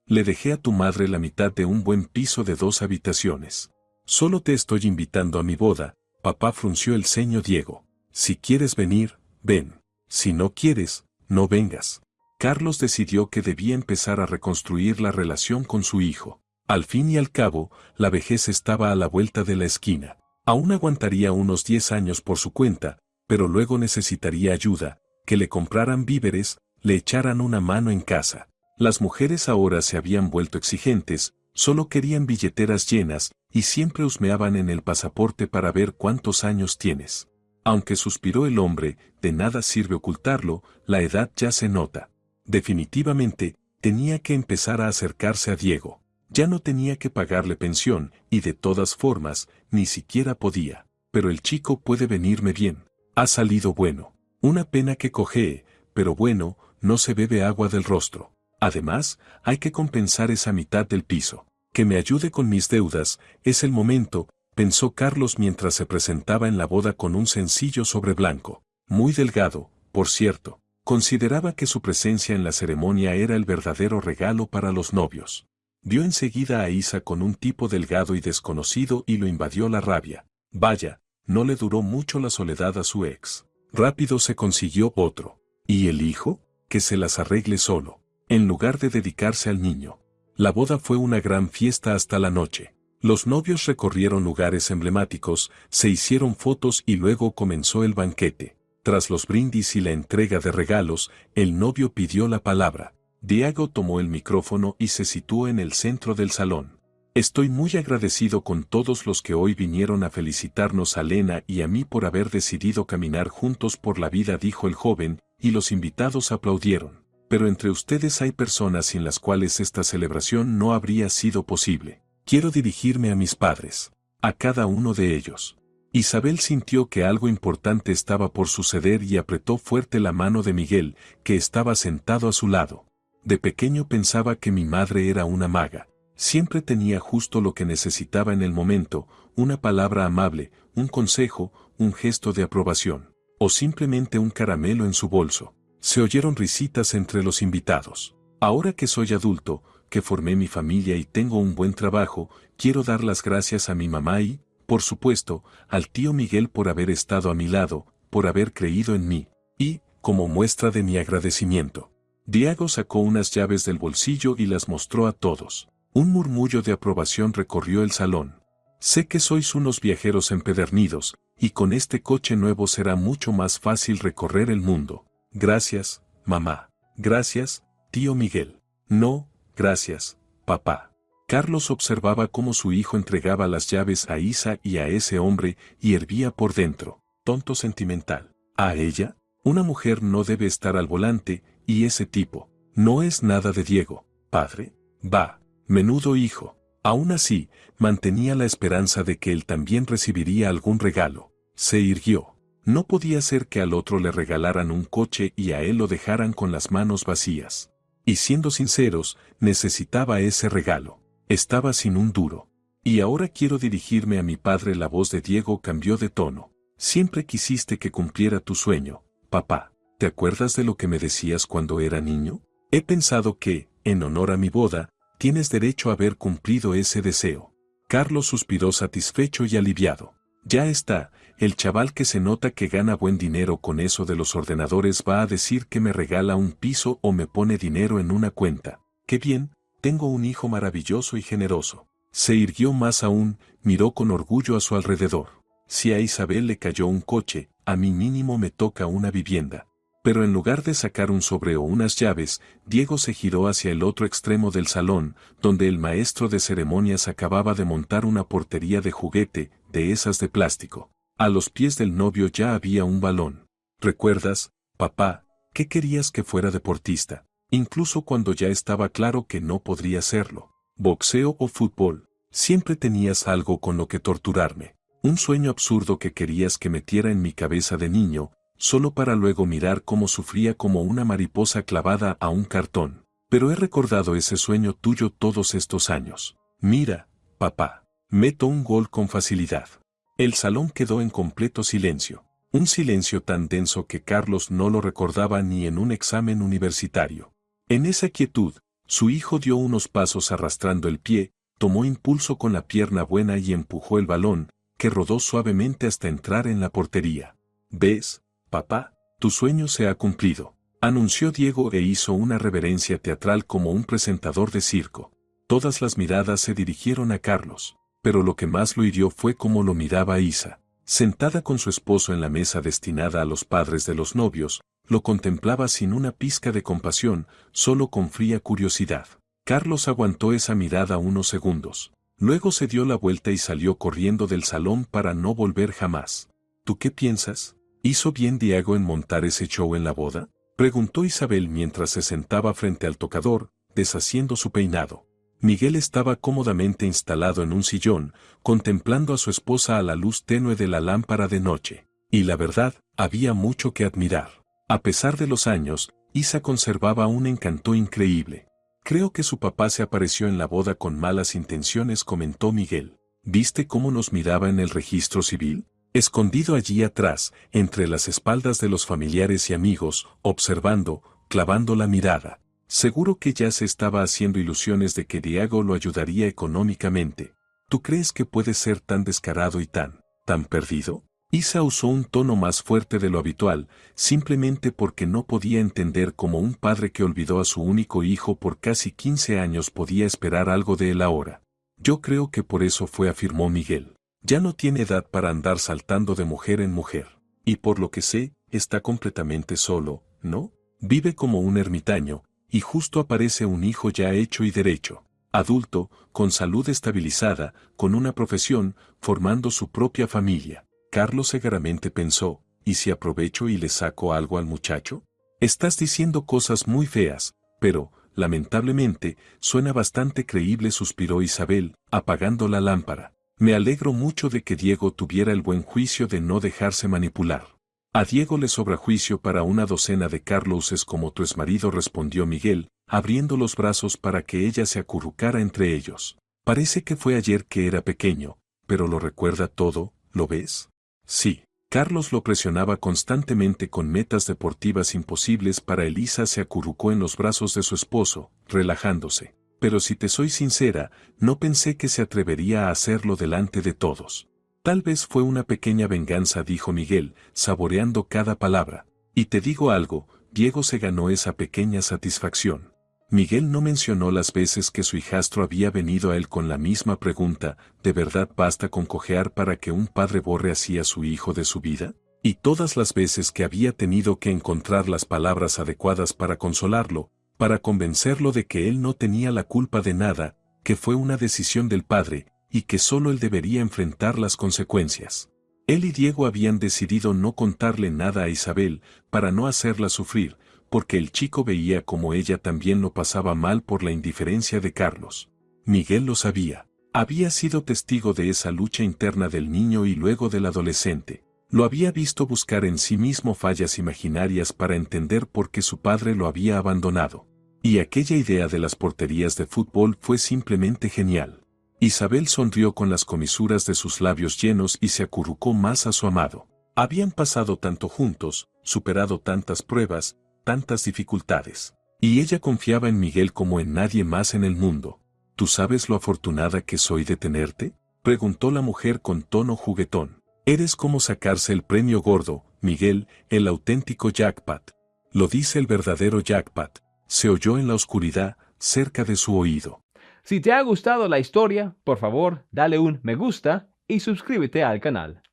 B: Le dejé a tu madre la mitad de un buen piso de 2 habitaciones. Solo te estoy invitando a mi boda. Papá frunció el ceño. Diego, si quieres venir, ven. Si no quieres, no vengas. Carlos decidió que debía empezar a reconstruir la relación con su hijo. Al fin y al cabo, la vejez estaba a la vuelta de la esquina. Aún aguantaría unos 10 años por su cuenta, pero luego necesitaría ayuda, que le compraran víveres, le echaran una mano en casa. Las mujeres ahora se habían vuelto exigentes, solo querían billeteras llenas, y siempre husmeaban en el pasaporte para ver cuántos años tienes. Aunque suspiró el hombre, de nada sirve ocultarlo, la edad ya se nota. Definitivamente, tenía que empezar a acercarse a Diego. Ya no tenía que pagarle pensión, y de todas formas, ni siquiera podía. Pero el chico puede venirme bien. Ha salido bueno. Una pena que cojee, pero bueno, no se bebe agua del rostro. Además, hay que compensar esa mitad del piso. Que me ayude con mis deudas, es el momento, pensó Carlos mientras se presentaba en la boda con un sencillo sobre blanco. Muy delgado, por cierto. Consideraba que su presencia en la ceremonia era el verdadero regalo para los novios. Vio enseguida a Isa con un tipo delgado y desconocido y lo invadió la rabia. Vaya, no le duró mucho la soledad a su ex. Rápido se consiguió otro. ¿Y el hijo? Que se las arregle solo, en lugar de dedicarse al niño. La boda fue una gran fiesta hasta la noche. Los novios recorrieron lugares emblemáticos, se hicieron fotos y luego comenzó el banquete. Tras los brindis y la entrega de regalos, el novio pidió la palabra. Diego tomó el micrófono y se situó en el centro del salón. Estoy muy agradecido con todos los que hoy vinieron a felicitarnos a Lena y a mí por haber decidido caminar juntos por la vida, dijo el joven, y los invitados aplaudieron. Pero entre ustedes hay personas sin las cuales esta celebración no habría sido posible. Quiero dirigirme a mis padres, a cada uno de ellos. Isabel sintió que algo importante estaba por suceder y apretó fuerte la mano de Miguel, que estaba sentado a su lado. De pequeño pensaba que mi madre era una maga. Siempre tenía justo lo que necesitaba en el momento, una palabra amable, un consejo, un gesto de aprobación, o simplemente un caramelo en su bolso. Se oyeron risitas entre los invitados. Ahora que soy adulto, que formé mi familia y tengo un buen trabajo, quiero dar las gracias a mi mamá y, por supuesto, al tío Miguel por haber estado a mi lado, por haber creído en mí, y, como muestra de mi agradecimiento. Diego sacó unas llaves del bolsillo y las mostró a todos. Un murmullo de aprobación recorrió el salón. Sé que sois unos viajeros empedernidos, y con este coche nuevo será mucho más fácil recorrer el mundo. Gracias, mamá. Gracias, tío Miguel. No, gracias, papá. Carlos observaba cómo su hijo entregaba las llaves a Isa y a ese hombre y hervía por dentro. Tonto sentimental. ¿A ella? Una mujer no debe estar al volante, y ese tipo. No es nada de Diego, padre. Va, menudo hijo. Aún así, mantenía la esperanza de que él también recibiría algún regalo. Se irguió. No podía ser que al otro le regalaran un coche y a él lo dejaran con las manos vacías. Y siendo sinceros, necesitaba ese regalo. Estaba sin un duro. Y ahora quiero dirigirme a mi padre. La voz de Diego cambió de tono. Siempre quisiste que cumpliera tu sueño, papá. ¿Te acuerdas de lo que me decías cuando era niño? He pensado que, en honor a mi boda, tienes derecho a haber cumplido ese deseo. Carlos suspiró satisfecho y aliviado. Ya está, el chaval que se nota que gana buen dinero con eso de los ordenadores va a decir que me regala un piso o me pone dinero en una cuenta. ¡Qué bien! Tengo un hijo maravilloso y generoso. Se irguió más aún, miró con orgullo a su alrededor. Si a Isabel le cayó un coche, a mí mínimo me toca una vivienda. Pero en lugar de sacar un sobre o unas llaves, Diego se giró hacia el otro extremo del salón, donde el maestro de ceremonias acababa de montar una portería de juguete, de esas de plástico. A los pies del novio ya había un balón. ¿Recuerdas, papá, que querías que fuera deportista? Incluso cuando ya estaba claro que no podría serlo. Boxeo o fútbol. Siempre tenías algo con lo que torturarme. Un sueño absurdo que querías que metiera en mi cabeza de niño, solo para luego mirar cómo sufría como una mariposa clavada a un cartón. Pero he recordado ese sueño tuyo todos estos años. Mira, papá, meto un gol con facilidad. El salón quedó en completo silencio. Un silencio tan denso que Carlos no lo recordaba ni en un examen universitario. En esa quietud, su hijo dio unos pasos arrastrando el pie, tomó impulso con la pierna buena y empujó el balón, que rodó suavemente hasta entrar en la portería. ¿Ves, papá? Tu sueño se ha cumplido, anunció Diego e hizo una reverencia teatral como un presentador de circo. Todas las miradas se dirigieron a Carlos, pero lo que más lo hirió fue cómo lo miraba Isa. Sentada con su esposo en la mesa destinada a los padres de los novios, lo contemplaba sin una pizca de compasión, solo con fría curiosidad. Carlos aguantó esa mirada unos segundos. Luego se dio la vuelta y salió corriendo del salón para no volver jamás. ¿Tú qué piensas? ¿Hizo bien Diego en montar ese show en la boda? Preguntó Isabel mientras se sentaba frente al tocador, deshaciendo su peinado. Miguel estaba cómodamente instalado en un sillón, contemplando a su esposa a la luz tenue de la lámpara de noche. Y la verdad, había mucho que admirar. A pesar de los años, Isa conservaba un encanto increíble. Creo que su papá se apareció en la boda con malas intenciones, comentó Miguel. ¿Viste cómo nos miraba en el registro civil? Escondido allí atrás, entre las espaldas de los familiares y amigos, observando, clavando la mirada. Seguro que ya se estaba haciendo ilusiones de que Diego lo ayudaría económicamente. ¿Tú crees que puede ser tan descarado y tan perdido? Isa usó un tono más fuerte de lo habitual, simplemente porque no podía entender cómo un padre que olvidó a su único hijo por casi 15 años podía esperar algo de él ahora. Yo creo que por eso fue, afirmó Miguel. Ya no tiene edad para andar saltando de mujer en mujer. Y por lo que sé, está completamente solo, ¿no? Vive como un ermitaño, y justo aparece un hijo ya hecho y derecho. Adulto, con salud estabilizada, con una profesión, formando su propia familia. Carlos cegaramente pensó, ¿y si aprovecho y le saco algo al muchacho? Estás diciendo cosas muy feas, pero, lamentablemente, suena bastante creíble, suspiró Isabel, apagando la lámpara. Me alegro mucho de que Diego tuviera el buen juicio de no dejarse manipular. A Diego le sobra juicio para una docena de Carloses como tu exmarido, respondió Miguel, abriendo los brazos para que ella se acurrucara entre ellos. Parece que fue ayer que era pequeño, pero lo recuerda todo, ¿lo ves? Sí. Carlos lo presionaba constantemente con metas deportivas imposibles para Elisa se acurrucó en los brazos de su esposo, relajándose. Pero si te soy sincera, no pensé que se atrevería a hacerlo delante de todos. Tal vez fue una pequeña venganza, dijo Miguel, saboreando cada palabra. Y te digo algo, Diego se ganó esa pequeña satisfacción. Miguel no mencionó las veces que su hijastro había venido a él con la misma pregunta, ¿de verdad basta con cojear para que un padre borre así a su hijo de su vida? Y todas las veces que había tenido que encontrar las palabras adecuadas para consolarlo, para convencerlo de que él no tenía la culpa de nada, que fue una decisión del padre, y que solo él debería enfrentar las consecuencias. Él y Diego habían decidido no contarle nada a Isabel, para no hacerla sufrir, porque el chico veía como ella también lo pasaba mal por la indiferencia de Carlos. Miguel lo sabía. Había sido testigo de esa lucha interna del niño y luego del adolescente. Lo había visto buscar en sí mismo fallas imaginarias para entender por qué su padre lo había abandonado. Y aquella idea de las porterías de fútbol fue simplemente genial. Isabel sonrió con las comisuras de sus labios llenos y se acurrucó más a su amado. Habían pasado tanto juntos, superado tantas pruebas, tantas dificultades. Y ella confiaba en Miguel como en nadie más en el mundo. ¿Tú sabes lo afortunada que soy de tenerte?, preguntó la mujer con tono juguetón. Eres como sacarse el premio gordo, Miguel, el auténtico jackpot. Lo dice el verdadero jackpot. Se oyó en la oscuridad, cerca de su oído.
A: Si te ha gustado la historia, por favor, dale un me gusta y suscríbete al canal.